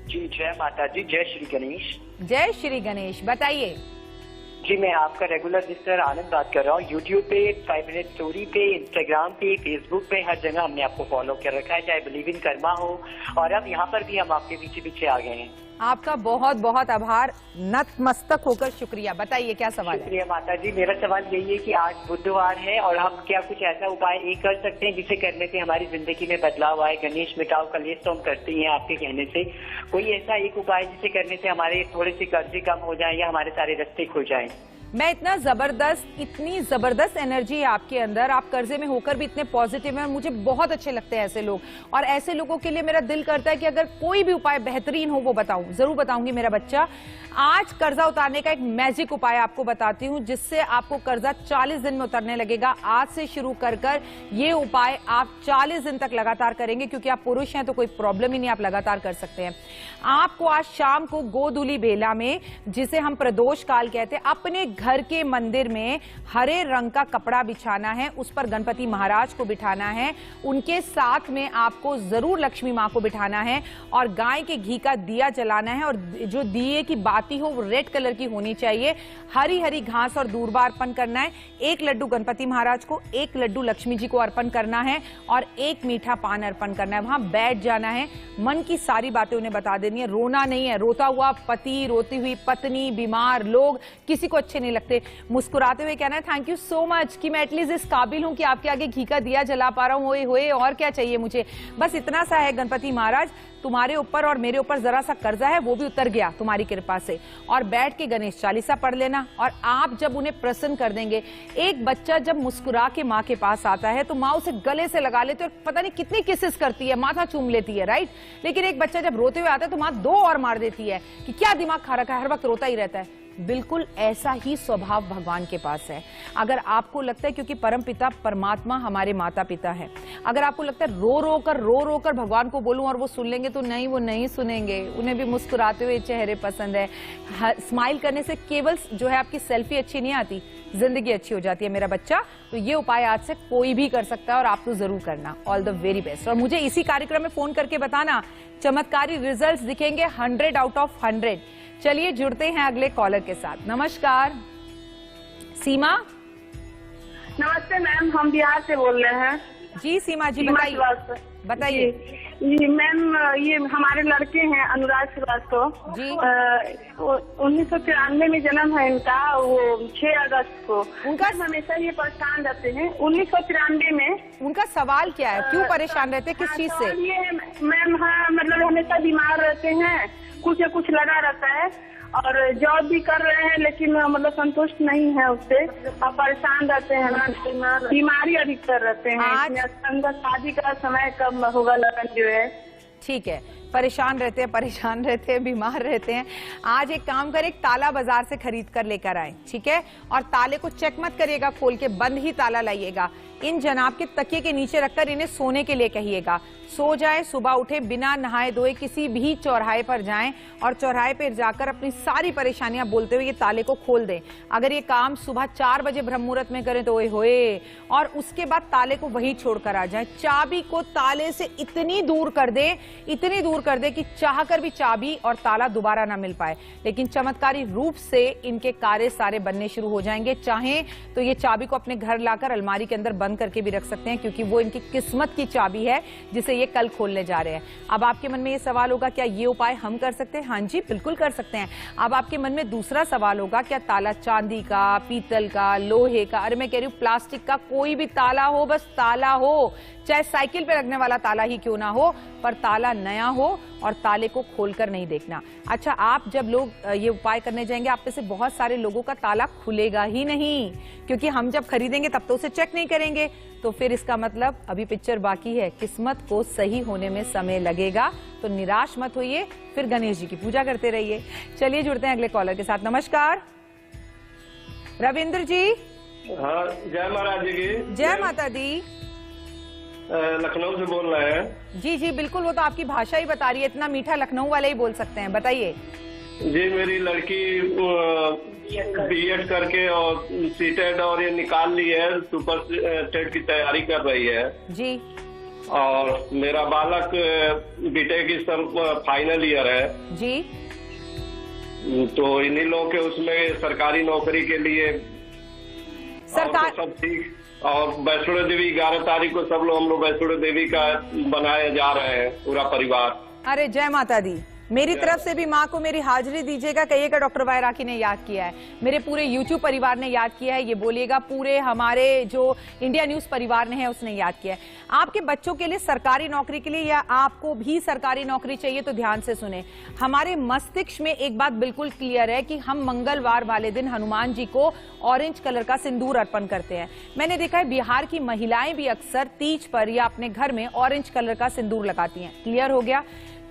जी, जय माता जी, जय श्री गणेश। जय श्री गणेश, बताइए। जी, मैं आपका रेगुलर लिस्टर आनंद बात कर रहा हूँ। यूट्यूब पे, 5 मिनट स्टोरी पे, इंस्टाग्राम पे, फेसबुक पे, हर जगह हमने आपको फॉलो कर रखा है, चाहे बिलीव इन कर्मा हो, और अब यहाँ पर भी हम आपके पीछे पीछे आ गए हैं। आपका बहुत बहुत आभार, नतमस्तक होकर शुक्रिया। बताइए क्या सवाल है? शुक्रिया माता जी। मेरा सवाल यही है कि आज बुधवार है और हम क्या कुछ ऐसा उपाय कर सकते हैं जिसे करने से हमारी जिंदगी में बदलाव आए। गणेश मिटाओ कलेश तो हम करते ही हैं आपके कहने से। कोई ऐसा एक उपाय जिसे करने से हमारे थोड़े से कर्जे कम हो जाए या हमारे सारे रास्ते खुल जाए? मैं इतनी जबरदस्त एनर्जी है आपके अंदर, आप कर्जे में होकर भी इतने पॉजिटिव हैं। मुझे बहुत अच्छे लगते हैं ऐसे लोग, और ऐसे लोगों के लिए मेरा दिल करता है कि अगर कोई भी उपाय बेहतरीन हो वो बताऊं, जरूर बताऊंगी मेरा बच्चा। आज कर्जा उतारने का एक मैजिक उपाय आपको बताती हूं जिससे आपको कर्जा 40 दिन में उतरने लगेगा। आज से शुरू कर ये उपाय आप 40 दिन तक लगातार करेंगे, क्योंकि आप पुरुष हैं तो कोई प्रॉब्लम ही नहीं, आप लगातार कर सकते हैं। आपको आज शाम को गोधूली बेला में, जिसे हम प्रदोष काल कहते हैं, अपने घर के मंदिर में हरे रंग का कपड़ा बिछाना है, उस पर गणपति महाराज को बिठाना है, उनके साथ में आपको जरूर लक्ष्मी मां को बिठाना है और गाय के घी का दिया जलाना है। और जो दिए की बाती हो वो रेड कलर की होनी चाहिए। हरी हरी घास और दूर्वा अर्पण करना है। 1 लड्डू गणपति महाराज को, 1 लड्डू लक्ष्मी जी को अर्पण करना है और 1 मीठा पान अर्पण करना है। वहां बैठ जाना है, मन की सारी बातें उन्हें बता देनी है। रोना नहीं है, रोता हुआ पति, रोती हुई पत्नी, बीमार लोग किसी को अच्छे नहीं लगते। मुस्कुराते हुए कहना है थैंक यू सो मच कि मैं एटलीस्ट इस काबिल हूं कि आपके आगे घी का दिया जला पा रहा हूं। होए होए, और क्या चाहिए मुझे, बस इतना सा है गणपति महाराज, तुम्हारे ऊपर और मेरे ऊपर जरा सा कर्जा है, वो भी उतर गया तुम्हारी कृपा से। और बैठ के गणेश चालीसा पढ़ लेना। और आप जब उन्हें प्रसन्न कर देंगे, एक बच्चा जब मुस्कुरा के माँ के पास आता है तो माँ उसे गले से लगा लेती है और पता नहीं कितनी किसेस करती है, माथा चूम लेती है, राइट। लेकिन एक बच्चा जब रोते हुए आता है तो माँ 2 और मार देती है कि क्या दिमाग खा रखा है, हर वक्त रोता ही रहता है। बिल्कुल ऐसा ही स्वभाव भगवान के पास है। अगर आपको लगता है, क्योंकि परमपिता परमात्मा हमारे माता पिता है, अगर आपको लगता है रो रो कर भगवान को बोलूं और वो सुन लेंगे, तो नहीं, वो नहीं सुनेंगे। उन्हें भी मुस्कुराते हुए चेहरे पसंद है। स्माइल करने से केवल जो है आपकी सेल्फी अच्छी नहीं आती, जिंदगी अच्छी हो जाती है मेरा बच्चा। तो ये उपाय आज से कोई भी कर सकता है और आप तो जरूर करना। All the very best. और मुझे इसी कार्यक्रम में फोन करके बताना, चमत्कारी रिजल्ट्स दिखेंगे 100 आउट ऑफ 100। चलिए जुड़ते हैं अगले कॉलर के साथ। नमस्कार सीमा। नमस्ते मैम, हम बिहार से बोल रहे हैं। जी सीमा जी, बताइए। जी मैम, ये हमारे लड़के हैं अनुराग श्रीवास्तव जी। 1993 में जन्म है इनका, वो 6 अगस्त को। उनका हमेशा ये परेशान रहते हैं। 1993 में। उनका सवाल क्या है, क्यों परेशान रहते हैं, किस चीज से? ये मैम, हाँ मतलब हमेशा बीमार रहते हैं, कुछ न कुछ लगा रहता है और जॉब भी कर रहे हैं लेकिन मतलब संतुष्ट नहीं है उससे और परेशान रहते हैं, बीमारी अधिकतर रहते हैं। शादी का समय कब होगा लगन जो है। ठीक है, परेशान रहते हैं, बीमार रहते हैं। आज एक काम करें, एक ताला बाजार से खरीद कर लेकर आए, ठीक है? और ताले को चेक मत करिएगा खोल के, बंद ही ताला लाइएगा। इन जनाब के तकिए के नीचे रखकर इन्हें सोने के लिए कहिएगा। सो जाए, सुबह उठे, बिना नहाए धोए किसी भी चौराहे पर जाएं और चौराहे पर जाकर अपनी सारी परेशानियां बोलते हुए ये ताले को खोल दें। अगर ये काम सुबह 4 बजे ब्रह्म मुहूर्त में करें तो ओए होए, और उसके बाद ताले को वहीं छोड़कर आ जाएं। चाबी को ताले से इतनी दूर कर दे कि चाहकर भी चाबी और ताला दोबारा ना मिल पाए। लेकिन चमत्कारी रूप से इनके कार्य सारे बनने शुरू हो जाएंगे। चाहें तो ये चाबी को अपने घर लाकर अलमारी के अंदर बंद करके भी रख सकते हैं, क्योंकि वो इनकी किस्मत की चाबी है जिसे ये कल खोलने जा रहे हैं। अब आपके मन में ये सवाल होगा, क्या ये उपाय हम कर सकते हैं? हाँ जी, बिल्कुल कर सकते हैं। अब आपके मन में दूसरा सवाल होगा, क्या ताला चांदी का, पीतल का, लोहे का, अरे मैं कह रही हूँ प्लास्टिक का कोई भी ताला हो, बस ताला हो, चाहे साइकिल पे लगने वाला ताला ही क्यों ना हो, पर ताला नया हो और ताले को खोलकर नहीं देखना। अच्छा, आप जब लोग ये उपाय करने जाएंगे, आप में से बहुत सारे लोगों का ताला खुलेगा ही नहीं, क्योंकि हम जब खरीदेंगे तब तो उसे चेक नहीं करेंगे। तो फिर इसका मतलब अभी पिक्चर बाकी है, किस्मत को सही होने में समय लगेगा। तो निराश मत होइए, फिर गणेश जी की पूजा करते रहिए। चलिए जुड़ते हैं अगले कॉलर के साथ। नमस्कार रविंद्र जी। हाँ, जय महाराज जी की। जय माता दी। लखनऊ से बोल रहे हैं। जी जी बिल्कुल, वो तो आपकी भाषा ही बता रही है, इतना मीठा लखनऊ वाले ही बोल सकते हैं, बताइए। जी, मेरी लड़की बीएड करके और सीटेट और ये निकाल ली है, सुपर टेट की तैयारी कर रही है जी। और मेरा बालक बीटेक की फाइनल ईयर है जी। तो इन्हीं लोगों के उसमें सरकारी नौकरी के लिए सरकार तो सब ठीक। और वैष्णो देवी 11 तारीख को सब लोग, हम लोग वैष्णो देवी का बनाए जा रहे हैं पूरा परिवार। अरे जय माता दी। मेरी तरफ से भी माँ को मेरी हाजिरी दीजिएगा, कहिएगा डॉक्टर वायराकी ने याद किया है, मेरे पूरे YouTube परिवार ने याद किया है, ये बोलिएगा पूरे हमारे जो इंडिया न्यूज परिवार ने है उसने याद किया है। आपके बच्चों के लिए सरकारी नौकरी के लिए या आपको भी सरकारी नौकरी चाहिए तो ध्यान से सुने। हमारे मस्तिष्क में एक बात बिल्कुल क्लियर है कि हम मंगलवार वाले दिन हनुमान जी को ऑरेंज कलर का सिंदूर अर्पण करते हैं। मैंने देखा है बिहार की महिलाएं भी अक्सर तीज पर या अपने घर में ऑरेंज कलर का सिंदूर लगाती हैं। क्लियर हो गया?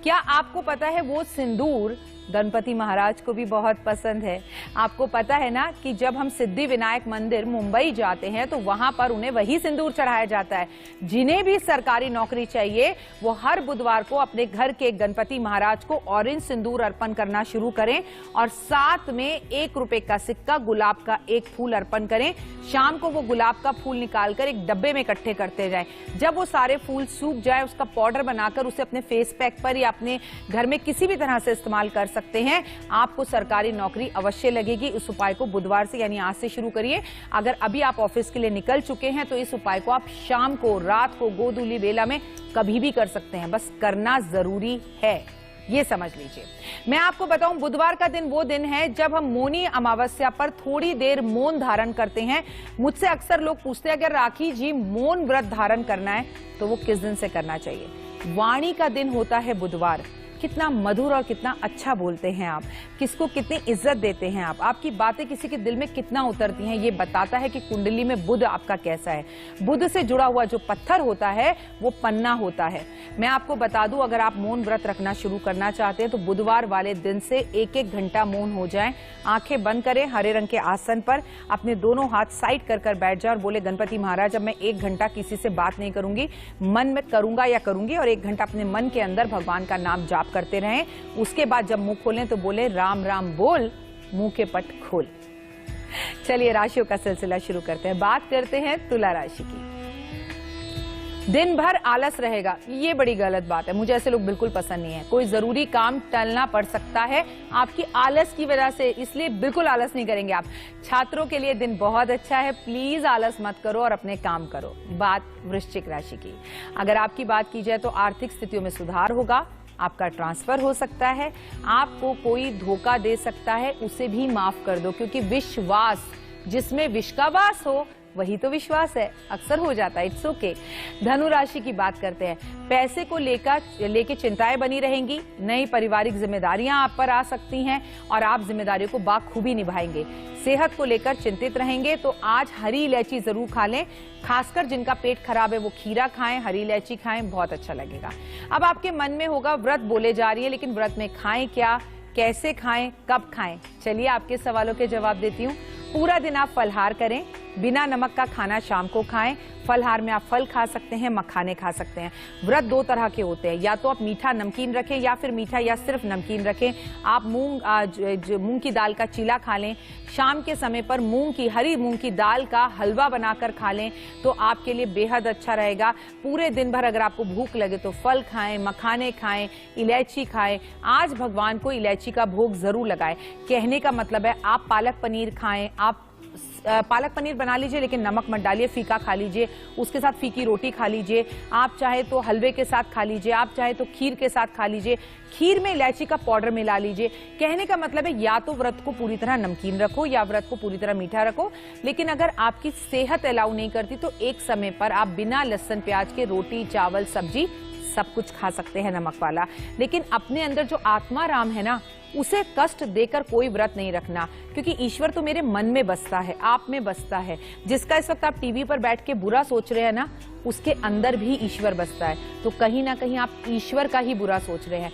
क्या आपको पता है वो सिंदूर गणपति महाराज को भी बहुत पसंद है? आपको पता है ना कि जब हम सिद्धि विनायक मंदिर मुंबई जाते हैं तो वहां पर उन्हें वही सिंदूर चढ़ाया जाता है। जिन्हें भी सरकारी नौकरी चाहिए वो हर बुधवार को अपने घर के गणपति महाराज को ऑरेंज सिंदूर अर्पण करना शुरू करें और साथ में 1 रुपए का सिक्का, गुलाब का 1 फूल अर्पण करें। शाम को वो गुलाब का फूल निकालकर एक डब्बे में इकट्ठे करते जाएं। जब वो सारे फूल सूख जाए उसका पाउडर बनाकर उसे अपने फेस पैक पर या अपने घर में किसी भी तरह से इस्तेमाल कर सकते हैं। आपको सरकारी नौकरी अवश्य लगेगी। इस उपाय को बुधवार से यानी आज से शुरू करिए। अगर अभी आप ऑफिस के लिए निकल चुके हैं तो इस उपाय को आप शाम को, रात को, गोधूली बेला में कभी भी कर सकते हैं, बस करना जरूरी है, ये समझ लीजिए। मैं आपको बताऊं, बुधवार का दिन वो दिन है जब हम मौनी अमावस्या पर थोड़ी देर मौन धारण करते हैं। मुझसे अक्सर लोग पूछते हैं अगर राखी जी मौन व्रत धारण करना है तो वो किस दिन से करना चाहिए? वाणी का दिन होता है बुधवार। कितना मधुर और कितना अच्छा बोलते हैं आप, किसको कितनी इज्जत देते हैं आप, आपकी बातें किसी के दिल में कितना उतरती हैं, ये बताता है कि कुंडली में बुध आपका कैसा है। बुध से जुड़ा हुआ जो पत्थर होता है वो पन्ना होता है। मैं आपको बता दूं, अगर आप मौन व्रत रखना शुरू करना चाहते हैं तो बुधवार वाले दिन से 1-1 घंटा मौन हो जाएं। आंखें बंद करें, हरे रंग के आसन पर अपने दोनों हाथ साइड कर बैठ जाए और बोले गणपति महाराज अब मैं 1 घंटा किसी से बात नहीं करूंगी, मन में करूंगा या करूंगी, और 1 घंटा अपने मन के अंदर भगवान का नाम जाप करते रहें। उसके बाद जब मुंह खोलें तो बोले राम राम बोल, मुंह के पट खोल। चलिए राशियों का सिलसिला शुरू करते हैं। बात करते हैं तुला राशि की। दिन भर आलस रहेगा, ये बड़ी गलत बात है। मुझे ऐसे लोग बिल्कुल पसंद नहीं है। कोई जरूरी काम टलना पड़ सकता है आपकी आलस की वजह से, इसलिए बिल्कुल आलस नहीं करेंगे आप। छात्रों के लिए दिन बहुत अच्छा है, प्लीज आलस मत करो और अपने काम करो। बात वृश्चिक राशि की, अगर आपकी बात की जाए तो आर्थिक स्थितियों में सुधार होगा, आपका ट्रांसफर हो सकता है, आपको कोई धोखा दे सकता है, उसे भी माफ कर दो, क्योंकि विश्वास, जिसमें विष का वास हो वही तो विश्वास है, अक्सर हो जाता है, इट्स ओके। धनु राशि की बात करते हैं, पैसे को लेके चिंताएं बनी रहेंगी, नई पारिवारिक जिम्मेदारियां आप पर आ सकती हैं और आप जिम्मेदारियों को बाखूबी निभाएंगे। सेहत को लेकर चिंतित रहेंगे तो आज हरी इलायची जरूर खा लें, खासकर जिनका पेट खराब है वो खीरा खाएं, हरी इलायची खाएं, बहुत अच्छा लगेगा। अब आपके मन में होगा व्रत बोले जा रही है, लेकिन व्रत में खाएं क्या, कैसे खाएं, कब खाएं? चलिए आपके सवालों के जवाब देती हूँ। पूरा दिन आप फलहार करें, बिना नमक का खाना शाम को खाएं। फलहार में आप फल खा सकते हैं, मखाने खा सकते हैं। व्रत दो तरह के होते हैं, या तो आप मीठा नमकीन रखें या फिर मीठा या सिर्फ नमकीन रखें। आप मूंग की दाल का चीला खा लें, शाम के समय पर हरी मूंग की दाल का हलवा बनाकर खा लें तो आपके लिए बेहद अच्छा रहेगा। पूरे दिन भर अगर आपको भूख लगे तो फल खाएं, मखाने खाएं, इलायची खाएं। आज भगवान को इलायची का भोग जरूर लगाएं। कहने का मतलब है आप पालक पनीर खाएं, आप पालक पनीर बना लीजिए लेकिन नमक मत डालिए, फीका खा लीजिए, उसके साथ फीकी रोटी खा लीजिए। आप चाहे तो हलवे के साथ खा लीजिए, आप चाहे तो खीर के साथ खा लीजिए, खीर में इलायची का पाउडर मिला लीजिए। कहने का मतलब है या तो व्रत को पूरी तरह नमकीन रखो या व्रत को पूरी तरह मीठा रखो, लेकिन अगर आपकी सेहत अलाउ नहीं करती तो एक समय पर आप बिना लहसुन प्याज के रोटी, चावल, सब्जी सब कुछ खा सकते हैं नमक वाला। लेकिन अपने अंदर जो आत्मा राम है ना, उसे कष्ट देकर कोई व्रत नहीं रखना, क्योंकि ईश्वर तो मेरे मन में बसता है, आप में बसता है। जिसका इस वक्त आप टीवी पर बैठ के बुरा सोच रहे हैं ना, उसके अंदर भी ईश्वर बसता है। तो कहीं ना कहीं आप ईश्वर का ही बुरा सोच रहे हैं।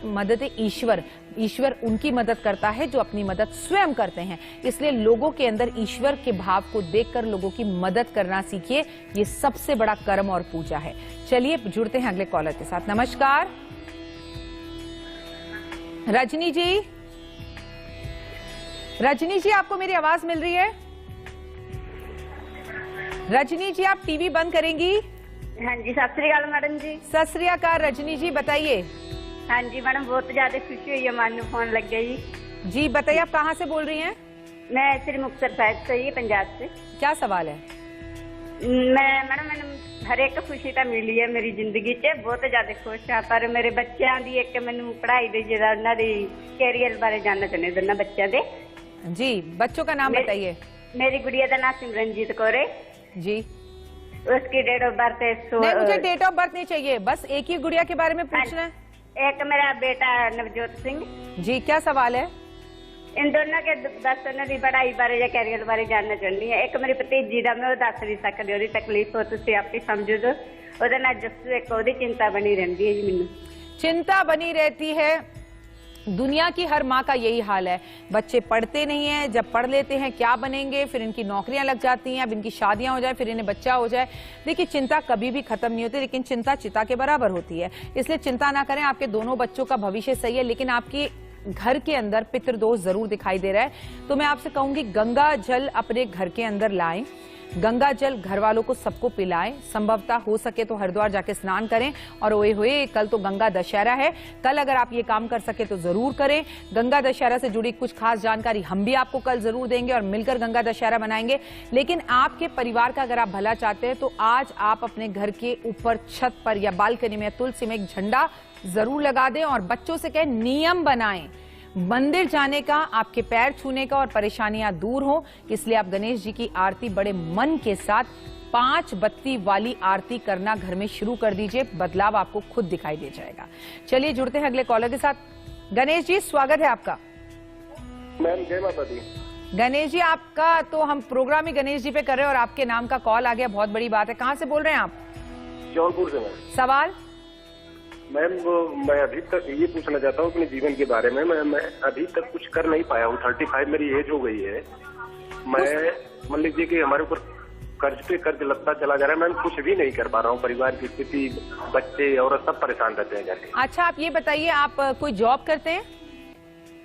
मदद ईश्वर, ईश्वर उनकी मदद करता है जो अपनी मदद स्वयं करते हैं। इसलिए लोगों के अंदर ईश्वर के भाव को देखकर लोगों की मदद करना सीखिए, ये सबसे बड़ा कर्म और पूजा है। चलिए जुड़ते हैं अगले कॉलर के साथ। नमस्कार रजनी जी। रजनी जी, आपको मेरी आवाज मिल रही है? रजनी जी, आप टीवी बंद करेंगी? हाँ जी, सत श्री अकाल मैडम जी। सत श्री अकाल रजनी जी, बताइए। हाँ जी मैडम, बहुत ज्यादा खुशी हुई है, मन फोन लग गया जी। जी बताइए, आप कहाँ से बोल रही हैं? मैं श्री मुक्तसर साहिब से ही, पंजाब से। क्या सवाल है? मैडम हर एक खुशी तो मिली है मेरी जिंदगी च, बहुत ज्यादा खुश हाँ, पर मेरे बच्चों की एक मैंने पढ़ाई दी जरा उन्होंने कैरियर बारे जानना चाहते दोनों बच्चों के। जी, बच्चों का नाम बताइए। मेरी गुड़िया का नाम सिमरनजीत कौर है जी। उसकी डेट ऑफ बर्थ है नहीं, मुझे डेट ऑफ बर्थ नहीं चाहिए, बस एक ही गुड़िया के बारे में पूछना है। एक मेरा बेटा नवजोत सिंह जी। क्या सवाल है? इन दोनों के दस उन्हों की पढ़ाई बारे या कैरियर बारे जानना चाहती है। एक मेरी भतीजी का मैं दस नहीं सकती, ओदी तकलीफ हो तुम आप ही समझो दो। ओहदा नाम जस्सू, एक ओदी चिंता बनी रहती है जी। मैनू चिंता बनी रहती है, दुनिया की हर माँ का यही हाल है। बच्चे पढ़ते नहीं हैं, जब पढ़ लेते हैं क्या बनेंगे, फिर इनकी नौकरियां लग जाती हैं, अब इनकी शादियां हो जाए, फिर इन्हें बच्चा हो जाए। देखिए, चिंता कभी भी खत्म नहीं होती, लेकिन चिंता चिता के बराबर होती है। इसलिए चिंता ना करें, आपके दोनों बच्चों का भविष्य सही है, लेकिन आपकी घर के अंदर पितृदोष जरूर दिखाई दे रहा है। तो मैं आपसे कहूंगी गंगा जल अपने घर के अंदर लाएं, गंगा जल घर वालों को सबको पिलाएं, संभवतः हो सके तो हरिद्वार जाके स्नान करें। और ओए होए, कल तो गंगा दशहरा है, कल अगर आप ये काम कर सके तो जरूर करें। गंगा दशहरा से जुड़ी कुछ खास जानकारी हम भी आपको कल जरूर देंगे और मिलकर गंगा दशहरा मनाएंगे। लेकिन आपके परिवार का अगर आप भला चाहते हैं तो आज आप अपने घर के ऊपर छत पर या बालकनी में तुलसी में एक झंडा जरूर लगा दें और बच्चों से कहें नियम बनाएं मंदिर जाने का, आपके पैर छूने का और परेशानियां दूर हो। इसलिए आप गणेश जी की आरती बड़े मन के साथ 5 बत्ती वाली आरती करना घर में शुरू कर दीजिए, बदलाव आपको खुद दिखाई दे जाएगा। चलिए जुड़ते हैं अगले कॉलर के साथ। गणेश जी, स्वागत है आपका। मैम जय माता दी। गणेश जी, आपका तो हम प्रोग्राम ही गणेश जी पे कर रहे हैं और आपके नाम का कॉल आ गया, बहुत बड़ी बात है। कहाँ से बोल रहे हैं आप? जौनपुर से मैम। सवाल? मैम मैं अभी तक ये पूछना चाहता हूँ अपने जीवन के बारे में। मैं अभी तक कुछ कर नहीं पाया हूँ, 35 मेरी एज हो गई है। मैं मान लीजिए कि हमारे ऊपर कर्ज पे कर्ज लगता चला जा रहा है, मैं कुछ भी नहीं कर पा रहा हूँ। परिवार की स्थिति, बच्चे और सब परेशान रहते हैं जाके। अच्छा, आप ये बताइए, आप कोई जॉब करते हैं?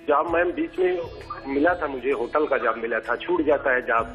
जॉब मैम बीच में मिला था मुझे, होटल का जॉब मिला था, छूट जाता है जॉब।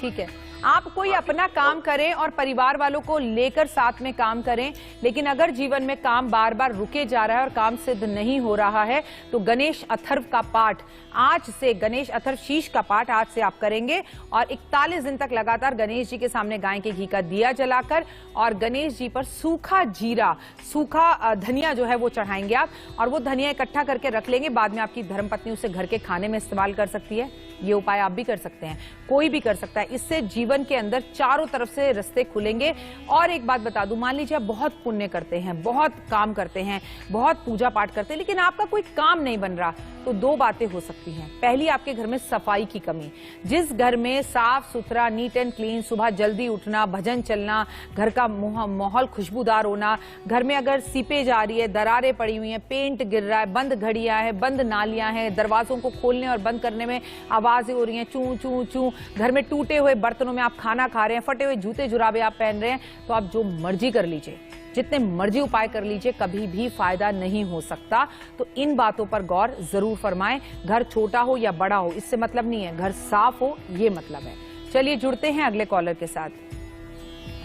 ठीक है, आप कोई अपना काम करें और परिवार वालों को लेकर साथ में काम करें, लेकिन अगर जीवन में काम बार बार रुके जा रहा है और काम सिद्ध नहीं हो रहा है तो गणेश अथर्व का पाठ आज से, गणेश अथर्व शीश का पाठ आज से आप करेंगे और 41 दिन तक लगातार गणेश जी के सामने गाय के घी का दिया जलाकर और गणेश जी पर सूखा जीरा, सूखा धनिया जो है वो चढ़ाएंगे आप, और वो धनिया इकट्ठा करके रख लेंगे। बाद में आपकी धर्मपत्नी उसे घर के खाने में इस्तेमाल कर सकती है। ये उपाय आप भी कर सकते हैं, कोई भी कर सकता है। इससे जीवन के अंदर चारों तरफ से रास्ते खुलेंगे। और एक बात बता दूं, मान लीजिए आप बहुत पुण्य करते हैं, बहुत काम करते हैं, बहुत पूजा पाठ करते हैं, लेकिन आपका कोई काम नहीं बन रहा, तो दो बातें हो सकती हैं। पहली, आपके घर में सफाई की कमी। जिस घर में साफ सुथरा, नीट एंड क्लीन, सुबह जल्दी उठना, भजन चलना, घर का माहौल खुशबूदार होना, घर में अगर सीपेज आ रही है, दरारें पड़ी हुई हैं, पेंट गिर रहा है, बंद घड़ियां हैं, बंद नालियां हैं, दरवाजों को खोलने और बंद करने में आवाजें हो रही हैं, चू चू चू, घर में टूटे हुए बर्तनों में आप खाना खा रहे हैं, फटे हुए जूते जुराबे आप पहन रहे हैं, तो आप जो मर्जी कर लीजिए, जितने मर्जी उपाय कर लीजिए, कभी भी फायदा नहीं हो सकता। तो इन बातों पर गौर जरूर फरमाएं। घर छोटा हो या बड़ा हो, इससे मतलब नहीं है, घर साफ हो ये मतलब है। चलिए जुड़ते हैं अगले कॉलर के साथ।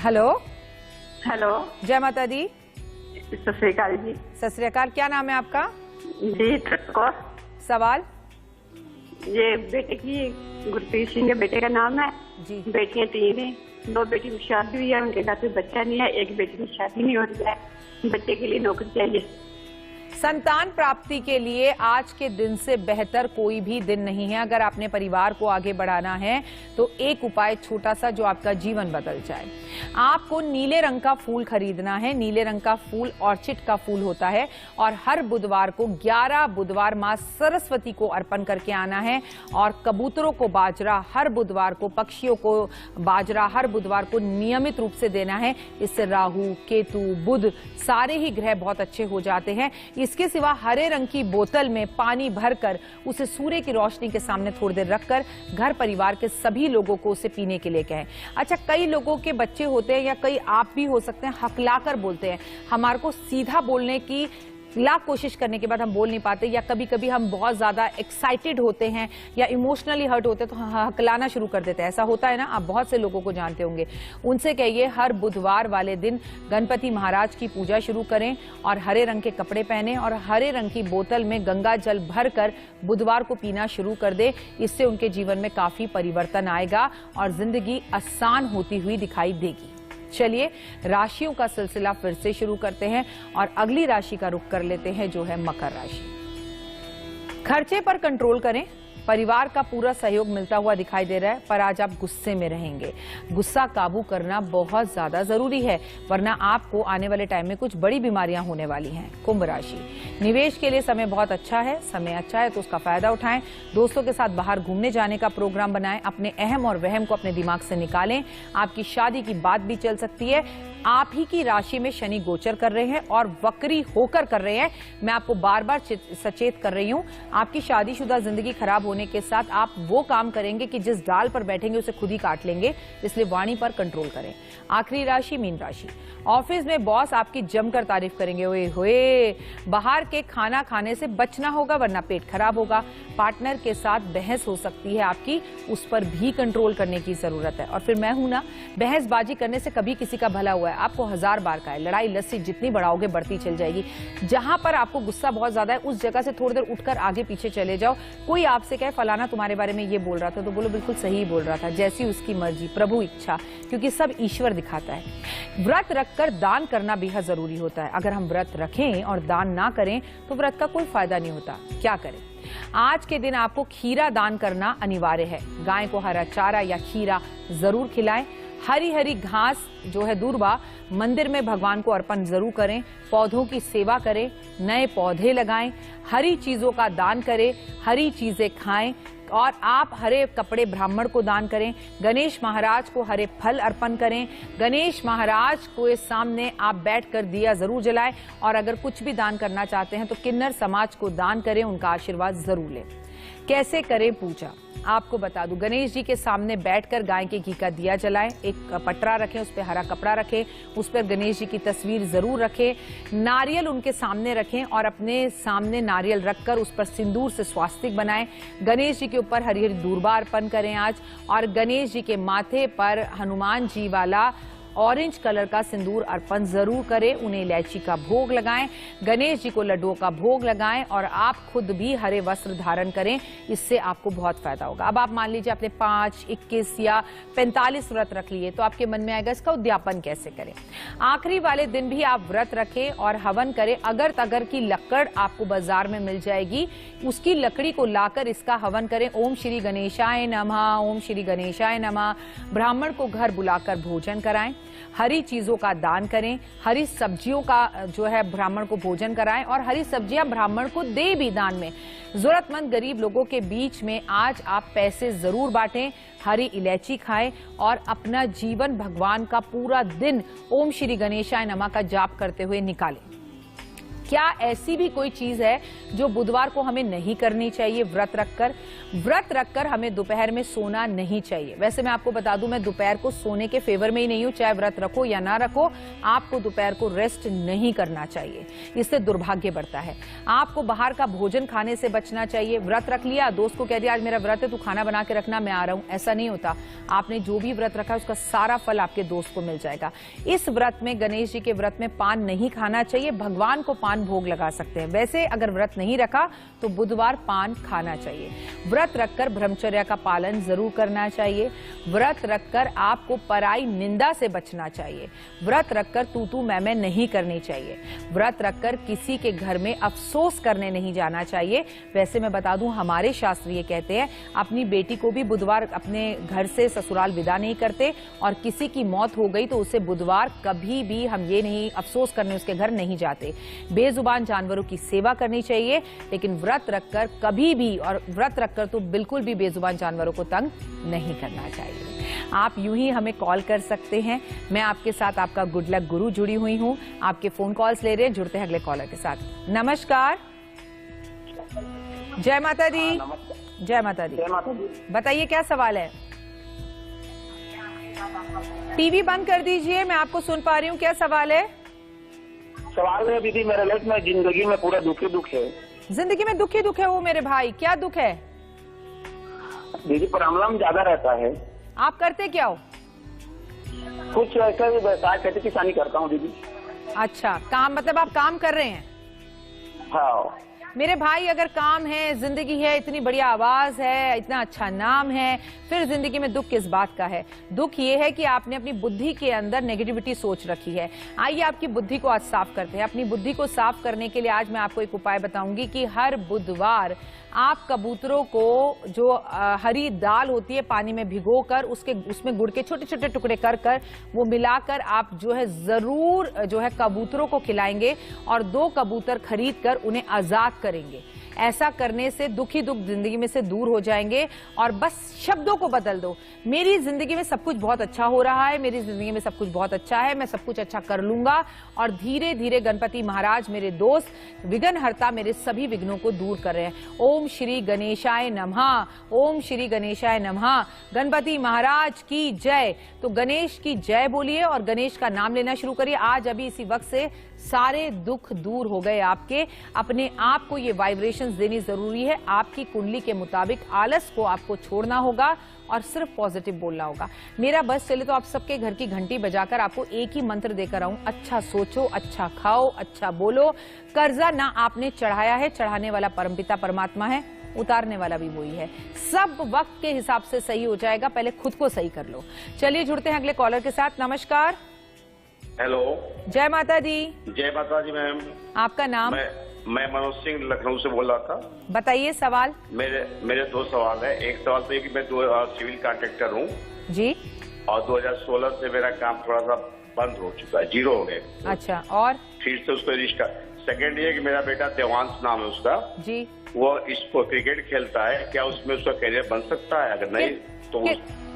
हेलो हेलो, जय माता दी। सत श्री अकाल जी। सत श्री अकाल। क्या नाम है आपका? जी कौर। सवाल? ये बेटे की गुरप्रीत सिंह के बेटे का नाम है जी। बेटियां 3 हैं, 2 बेटी की शादी हुई है, उनके साथ कोई बच्चा नहीं है, एक बेटी की शादी नहीं हो रही है, बच्चे के लिए नौकरी चाहिए। संतान प्राप्ति के लिए आज के दिन से बेहतर कोई भी दिन नहीं है। अगर आपने परिवार को आगे बढ़ाना है तो एक उपाय छोटा सा जो आपका जीवन बदल जाए। आपको नीले रंग का फूल खरीदना है। नीले रंग का फूल ऑर्चिड का फूल होता है और हर बुधवार को 11 बुधवार मां सरस्वती को अर्पण करके आना है। और कबूतरों को बाजरा हर बुधवार को, पक्षियों को बाजरा हर बुधवार को नियमित रूप से देना है। इससे राहु, केतु, बुध सारे ही ग्रह बहुत अच्छे हो जाते हैं। इसके सिवा हरे रंग की बोतल में पानी भरकर उसे सूर्य की रोशनी के सामने थोड़ी देर रखकर घर परिवार के सभी लोगों को उसे पीने के लिए कहें। अच्छा, कई लोगों के बच्चे होते हैं या कई आप भी हो सकते हैं, हकलाकर बोलते हैं। हमारे को सीधा बोलने की लाख कोशिश करने के बाद हम बोल नहीं पाते, या कभी कभी हम बहुत ज्यादा एक्साइटेड होते हैं या इमोशनली हर्ट होते हैं तो हकलाना शुरू कर देते हैं। ऐसा होता है ना, आप बहुत से लोगों को जानते होंगे। उनसे कहिए हर बुधवार वाले दिन गणपति महाराज की पूजा शुरू करें और हरे रंग के कपड़े पहने और हरे रंग की बोतल में गंगा जल भरकर बुधवार को पीना शुरू कर दे। इससे उनके जीवन में काफी परिवर्तन आएगा और जिंदगी आसान होती हुई दिखाई देगी। चलिए राशियों का सिलसिला फिर से शुरू करते हैं और अगली राशि का रुख कर लेते हैं जो है मकर राशि। खर्चे पर कंट्रोल करें। परिवार का पूरा सहयोग मिलता हुआ दिखाई दे रहा है, पर आज आप गुस्से में रहेंगे। गुस्सा काबू करना बहुत ज्यादा जरूरी है, वरना आपको आने वाले टाइम में कुछ बड़ी बीमारियां होने वाली हैं। कुंभ राशि, निवेश के लिए समय बहुत अच्छा है। समय अच्छा है तो उसका फायदा उठाएं। दोस्तों के साथ बाहर घूमने जाने का प्रोग्राम बनाएं। अपने अहम और वहम को अपने दिमाग से निकालें। आपकी शादी की बात भी चल सकती है। आप ही की राशि में शनि गोचर कर रहे हैं और वक्री होकर कर रहे हैं। मैं आपको बार बार सचेत कर रही हूं, आपकी शादीशुदा जिंदगी खराब होने के साथ आप वो काम करेंगे कि जिस डाल पर बैठेंगे उसे खुद ही काट लेंगे, इसलिए वाणी पर कंट्रोल करें। आखिरी राशि मीन राशि, ऑफिस में बॉस आपकी जमकर तारीफ करेंगे। ओए होए, बाहर के खाना खाने से बचना होगा वरना पेट खराब होगा। पार्टनर के साथ बहस हो सकती है आपकी, उस पर भी कंट्रोल करने की जरूरत है। और फिर मैं हूं ना, बहसबाजी करने से कभी किसी का भला हुआ है, आपको 1000 बार का है। लड़ाई लस्सी जितनी बढ़ाओगे बढ़ती चल जाएगी। जहां पर आपको गुस्सा बहुत ज्यादा है उस जगह से थोड़ी देर उठकर आगे पीछे चले जाओ। कोई आपसे कहे फलाना तुम्हारे बारे में ये बोल रहा था, तो बोलो बिल्कुल सही बोल रहा था, जैसी उसकी मर्जी, प्रभु इच्छा, क्योंकि सब ईश्वर दिखाता है। व्रत रखकर दान करना बेहद जरूरी होता है। अगर हम व्रत रखें और दान ना करें तो व्रत का कोई फायदा नहीं होता। क्या करें? आज के दिन आपको खीरा दान करना अनिवार्य है। गाय को हरा चारा या खीरा जरूर खिलाएं। हरी हरी घास जो है दूर्वा, मंदिर में भगवान को अर्पण जरूर करें। पौधों की सेवा करें, नए पौधे लगाएं, हरी चीजों का दान करें, हरी चीजें खाएं और आप हरे कपड़े ब्राह्मण को दान करें। गणेश महाराज को हरे फल अर्पण करें। गणेश महाराज को सामने आप बैठकर दिया जरूर जलाएं और अगर कुछ भी दान करना चाहते हैं तो किन्नर समाज को दान करें, उनका आशीर्वाद जरूर लें। कैसे करें पूजा? आपको बता दूं, गणेश जी के सामने बैठकर गाय के घी का दिया जलाएं, एक पटरा रखें, उस पर हरा कपड़ा रखें, उस पर गणेश जी की तस्वीर जरूर रखें, नारियल उनके सामने रखें और अपने सामने नारियल रखकर उस पर सिंदूर से स्वास्तिक बनाएं। गणेश जी के ऊपर हरी हरी दूर्बा अर्पण करें आज, और गणेश जी के माथे पर हनुमान जी वाला ऑरेंज कलर का सिंदूर अर्पण जरूर करें। उन्हें इलायची का भोग लगाएं, गणेश जी को लड्डुओं का भोग लगाएं और आप खुद भी हरे वस्त्र धारण करें। इससे आपको बहुत फायदा होगा। अब आप मान लीजिए आपने 5, 21 या 45 व्रत रख लिए, तो आपके मन में आएगा इसका उद्यापन कैसे करें। आखिरी वाले दिन भी आप व्रत रखें और हवन करें। अगर तगर की लकड़ आपको बाजार में मिल जाएगी, उसकी लकड़ी को लाकर इसका हवन करें। ओम श्री गणेशाय नमः, ओम श्री गणेशाय नमः। ब्राह्मण को घर बुलाकर भोजन कराएं, हरी चीजों का दान करें, हरी सब्जियों का जो है ब्राह्मण को भोजन कराएं और हरी सब्जियां ब्राह्मण को दे भी दान में। जरूरतमंद गरीब लोगों के बीच में आज आप पैसे जरूर बांटें, हरी इलायची खाएं और अपना जीवन भगवान का पूरा दिन ओम श्री गणेशाय नमः का जाप करते हुए निकालें। क्या ऐसी भी कोई चीज है जो बुधवार को हमें नहीं करनी चाहिए? व्रत रखकर हमें दोपहर में सोना नहीं चाहिए। वैसे मैं आपको बता दूं, मैं दोपहर को सोने के फेवर में ही नहीं हूं, चाहे व्रत रखो या ना रखो, आपको दोपहर को रेस्ट नहीं करना चाहिए, इससे दुर्भाग्य बढ़ता है। आपको बाहर का भोजन खाने से बचना चाहिए। व्रत रख लिया, दोस्त को कह दिया आज मेरा व्रत है, तू खाना बना के रखना, मैं आ रहा हूं, ऐसा नहीं होता। आपने जो भी व्रत रखा है उसका सारा फल आपके दोस्त को मिल जाएगा। इस व्रत में, गणेश जी के व्रत में पान नहीं खाना चाहिए। भगवान को पान भोग लगा सकते हैं। वैसे अगर व्रत नहीं रखा तो बुधवार पान खाना चाहिए। व्रत रखकर ब्रह्मचर्य का पालन जरूर करना चाहिए। व्रत रखकर आपको पराई निंदा से बचना चाहिए। व्रत रखकर तू तू मैं नहीं करनी चाहिए। व्रत रखकर किसी के घर में अफसोस करने नहीं जाना चाहिए। वैसे मैं बता दूं, हमारे शास्त्र ये कहते हैं अपनी बेटी को भी बुधवार अपने घर से ससुराल विदा नहीं करते, और किसी की मौत हो गई तो उसे बुधवार कभी भी हम ये नहीं अफसोस करने उसके घर नहीं जाते। बेजुबान जानवरों की सेवा करनी चाहिए, लेकिन व्रत रखकर कभी भी, और व्रत रखकर तो बिल्कुल भी बेजुबान जानवरों को तंग नहीं करना चाहिए। आप यूं ही हमें कॉल कर सकते हैं। मैं आपके साथ आपका गुड लक गुरु जुड़ी हुई हूं। आपके फोन कॉल्स ले रहे हैं, जुड़ते हैं अगले कॉलर के साथ। नमस्कार, जय माता दी। जय माता दी। बताइए क्या सवाल है? टीवी बंद कर दीजिए, मैं आपको सुन पा रही हूँ। क्या सवाल है? सवाल है दीदी, मेरे लाइफ में जिंदगी में पूरा दुख ही दुख है। जिंदगी में दुख ही दुख है? वो मेरे भाई, क्या दुख है दीदी? प्रॉब्लम ज्यादा रहता है। आप करते क्या हो? कुछ ऐसा ही व्यवसाय, खेती किसानी करता हूँ दीदी। अच्छा, काम मतलब आप काम कर रहे हैं? हाँ मेरे भाई, अगर काम है, जिंदगी है, इतनी बढ़िया आवाज है, इतना अच्छा नाम है, फिर जिंदगी में दुख किस बात का है? दुख ये है कि आपने अपनी बुद्धि के अंदर नेगेटिविटी सोच रखी है। आइए आपकी बुद्धि को आज साफ करते हैं। अपनी बुद्धि को साफ करने के लिए आज मैं आपको एक उपाय बताऊंगी कि हर बुधवार आप कबूतरों को जो हरी दाल होती है पानी में भिगोकर उसमें गुड़ के छोटे छोटे टुकड़े कर कर वो मिलाकर आप जो है जरूर जो है कबूतरों को खिलाएंगे और 2 कबूतर खरीद कर उन्हें आजाद करेंगे। ऐसा करने से दुख ही दुख जिंदगी में से दूर हो जाएंगे। और बस शब्दों को बदल दो, मेरी जिंदगी में सब कुछ बहुत अच्छा हो रहा है, मेरी जिंदगी में सब कुछ बहुत अच्छा है, मैं सब कुछ अच्छा कर लूंगा। और धीरे धीरे गणपति महाराज मेरे दोस्त, विघ्नहर्ता मेरे सभी विघ्नों को दूर कर रहे हैं। ओम श्री गणेशाय नमः, ओम श्री गणेशाय नमः। गणपति महाराज की जय। तो गणेश की जय बोलिए और गणेश का नाम लेना शुरू करिए। आज अभी इसी वक्त से सारे दुख दूर हो गए आपके। अपने आप को ये वाइब्रेशंस देनी जरूरी है। आपकी कुंडली के मुताबिक आलस को आपको छोड़ना होगा और सिर्फ पॉजिटिव बोलना होगा। मेरा बस चले तो आप सबके घर की घंटी बजाकर आपको एक ही मंत्र देकर आऊं, अच्छा सोचो, अच्छा खाओ, अच्छा बोलो। कर्जा ना आपने चढ़ाया है, चढ़ाने वाला परमपिता परमात्मा है, उतारने वाला भी वही है। सब वक्त के हिसाब से सही हो जाएगा, पहले खुद को सही कर लो। चलिए जुड़ते हैं अगले कॉलर के साथ। नमस्कार। हेलो, जय माता दी। जय माता दी मैम। आपका नाम? मैं मनोज सिंह लखनऊ से बोल रहा था। बताइए सवाल। मेरे 2 सवाल है। एक सवाल तो ये कि मैं सिविल कॉन्ट्रैक्टर हूँ जी, और 2016 से मेरा काम थोड़ा सा बंद हो चुका है, 0 हो गए। अच्छा, और फिर से उसको रिस्टार्ट। सेकेंड ये कि मेरा बेटा देवांश नाम है उसका जी, वो इसको क्रिकेट खेलता है, क्या उसमें उसका करियर बन सकता है? अगर नहीं तो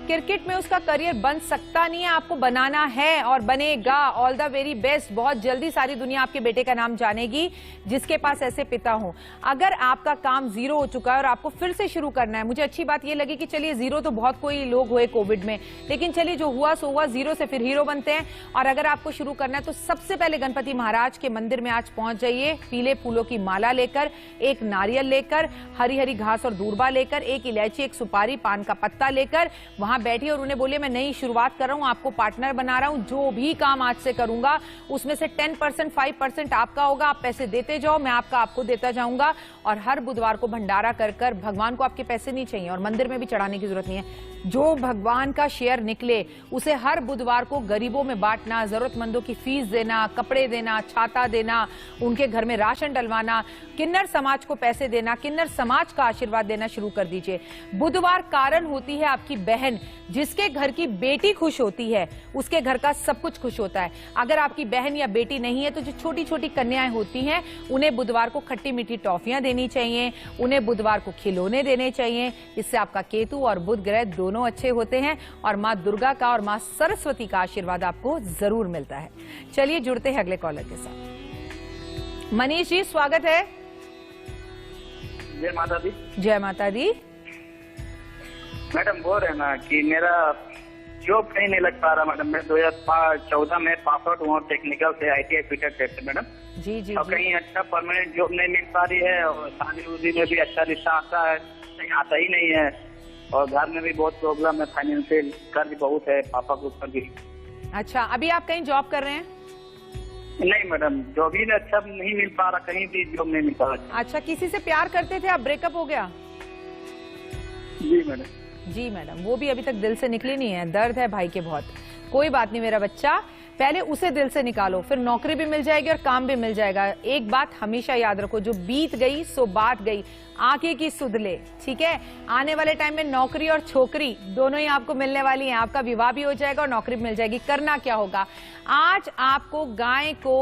क्रिकेट में उसका करियर बन सकता नहीं है, आपको बनाना है और बनेगा। All the very best. बहुत जल्दी सारी दुनिया आपके बेटे का नाम जानेगी जिसके पास ऐसे पिता हों। अगर आपका काम जीरो हो चुका है और आपको फिर से शुरू करना है, मुझे अच्छी बात यह लगी कि चलिए जीरो तो बहुत कोई लोग हुए कोविड में, लेकिन चलिए जो हुआ सो हुआ, जीरो से फिर हीरो बनते हैं। और अगर आपको शुरू करना है तो सबसे पहले गणपति महाराज के मंदिर में आज पहुंच जाइए, पीले फूलों की माला लेकर, एक नारियल लेकर, हरी हरी घास और दूर्बा लेकर, एक इलायची, एक सुपारी, पान का पत्ता लेकर वहां बैठिए और उन्हें बोलिए मैं नई शुरुआत कर रहा हूं, आपको पार्टनर बना रहा हूं, जो भी काम आज से करूंगा उसमें से 10% 5% आपका होगा, आप पैसे देते जाओ, मैं आपको देता जाऊंगा। और हर बुधवार को भंडारा कर कर, भगवान को आपके पैसे नहीं चाहिए और मंदिर में भी चढ़ाने की जरूरत नहीं है, जो भगवान का शेयर निकले उसे हर बुधवार को गरीबों में बांटना, जरूरतमंदों की फीस देना, कपड़े देना, छाता देना, उनके घर में राशन डलवाना, किन्नर समाज को पैसे देना, किन्नर समाज का आशीर्वाद देना शुरू कर दीजिए। बुधवार कारण होती है आपकी बहन, जिसके घर की बेटी खुश होती है उसके घर का सब कुछ खुश होता है। अगर आपकी बहन या बेटी नहीं है तो जो छोटी छोटी कन्याएं होती हैं उन्हें बुधवार को खट्टी मीठी टॉफियां देनी चाहिए, उन्हें बुधवार को खिलौने देने चाहिए। इससे आपका केतु और बुध ग्रह दोनों अच्छे होते हैं और मां दुर्गा का और मां सरस्वती का आशीर्वाद आपको जरूर मिलता है। चलिए जुड़ते हैं अगले कॉलर के साथ। मनीष जी स्वागत है। जय माता दी। जय माता दी। मैडम बोल रहे ना कि मेरा जॉब कहीं नहीं लग पा रहा मैडम। मैं 2014 में पास आउट हुआ टेक्निकल से, ITI फिटर से मैडम। जी जी। और कहीं अच्छा परमानेंट जॉब नहीं मिल पा रही है और शादी उदी में भी अच्छा रिश्ता आता है, कहीं आता ही नहीं है और घर में भी बहुत प्रॉब्लम है, फाइनेंशियल कर्ज बहुत है पापा के ऊपर भी। अच्छा, अभी आप कहीं जॉब कर रहे हैं? नहीं मैडम, जॉब ही अच्छा नहीं मिल पा रहा, कहीं भी जॉब नहीं मिल पा रहा। अच्छा, किसी से प्यार करते थे आप, ब्रेकअप हो गया? जी मैडम। जी मैडम, वो भी अभी तक दिल से निकली नहीं है, दर्द है भाई के बहुत। कोई बात नहीं मेरा बच्चा, पहले उसे दिल से निकालो, फिर नौकरी भी मिल जाएगी और काम भी मिल जाएगा। एक बात हमेशा याद रखो, जो बीत गई सो बात गई, आगे की सुध ले, ठीक है? आने वाले टाइम में नौकरी और छोकरी दोनों ही आपको मिलने वाली हैं। आपका विवाह भी हो जाएगा और नौकरी भी मिल जाएगी। करना क्या होगा, आज आपको गाय को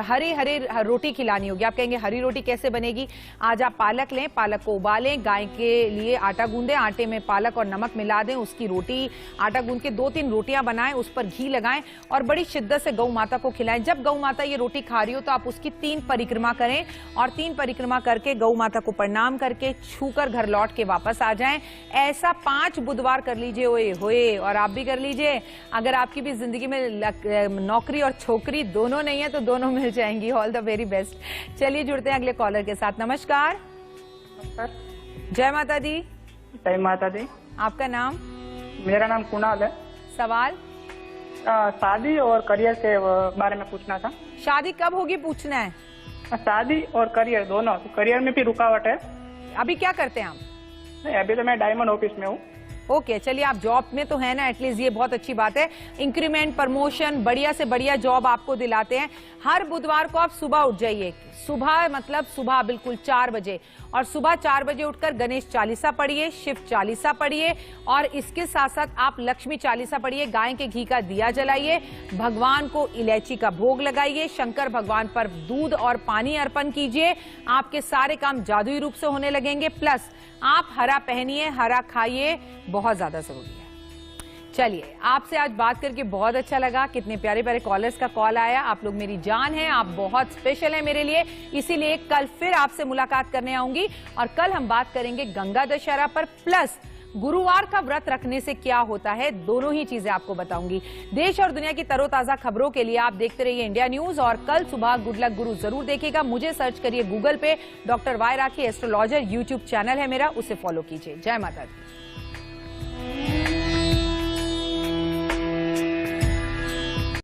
हरी हरी रोटी खिलानी होगी। आप कहेंगे हरी रोटी कैसे बनेगी? आज आप पालक लें, पालक को उबालें, गाय के लिए आटा गूंदें, आटे में पालक और नमक मिला दें, उसकी रोटी आटा गूंद के 2-3 रोटियां बनाएं, उस पर घी लगाएं और बड़ी शिद्दत से गौ माता को खिलाएं। जब गौ माता ये रोटी खा रही हो तो आप उसकी 3 परिक्रमा करें और 3 परिक्रमा करके गौ माता को प्रणाम करके छूकर घर लौट के वापस आ जाएं। ऐसा 5 बुधवार कर लीजिए ओए होए, और आप भी कर लीजिए। अगर आपकी भी जिंदगी में नौकरी और छोकरी दोनों नहीं है तो दोनों मिल जाएंगी। All the very best. चलिए जुड़ते हैं अगले कॉलर के साथ। नमस्कार। जय माता दी। जय माता दी। आपका नाम? मेरा नाम कुणाल है। सवाल? शादी और करियर के बारे में पूछना था। शादी कब होगी पूछना है? शादी और करियर दोनों। करियर में भी रुकावट है। अभी क्या करते हैं आप? नहीं, अभी तो मैं डायमंड ऑफिस में हूँ। ओके, चलिए आप जॉब में तो है ना, एटलीस्ट ये बहुत अच्छी बात है। इंक्रीमेंट, प्रमोशन, बढ़िया से बढ़िया जॉब आपको दिलाते हैं। हर बुधवार को आप सुबह उठ जाइए, सुबह मतलब सुबह बिल्कुल 4 बजे, और सुबह 4 बजे उठकर गणेश चालीसा पढ़िए, शिव चालीसा पढ़िए और इसके साथ साथ आप लक्ष्मी चालीसा पढ़िए। गाय के घी का दिया जलाइए, भगवान को इलायची का भोग लगाइए, शंकर भगवान पर दूध और पानी अर्पण कीजिए। आपके सारे काम जादुई रूप से होने लगेंगे। प्लस आप हरा पहनिए, हरा खाइए, बहुत ज्यादा जरूरी है। चलिए, आपसे आज बात करके बहुत अच्छा लगा। कितने प्यारे प्यारे कॉलर्स का कॉल आया। आप लोग मेरी जान हैं, आप बहुत स्पेशल हैं मेरे लिए, इसीलिए कल फिर आपसे मुलाकात करने आऊंगी और कल हम बात करेंगे गंगा दशहरा पर, प्लस गुरुवार का व्रत रखने से क्या होता है, दोनों ही चीजें आपको बताऊंगी। देश और दुनिया की तरोताजा खबरों के लिए आप देखते रहिए इंडिया न्यूज और कल सुबह गुड लक गुरु जरूर देखिएगा। मुझे सर्च करिए गूगल पे, डॉक्टर वाई राखी एस्ट्रोलॉजर यूट्यूब चैनल है मेरा, उसे फॉलो कीजिए। जय माता दी।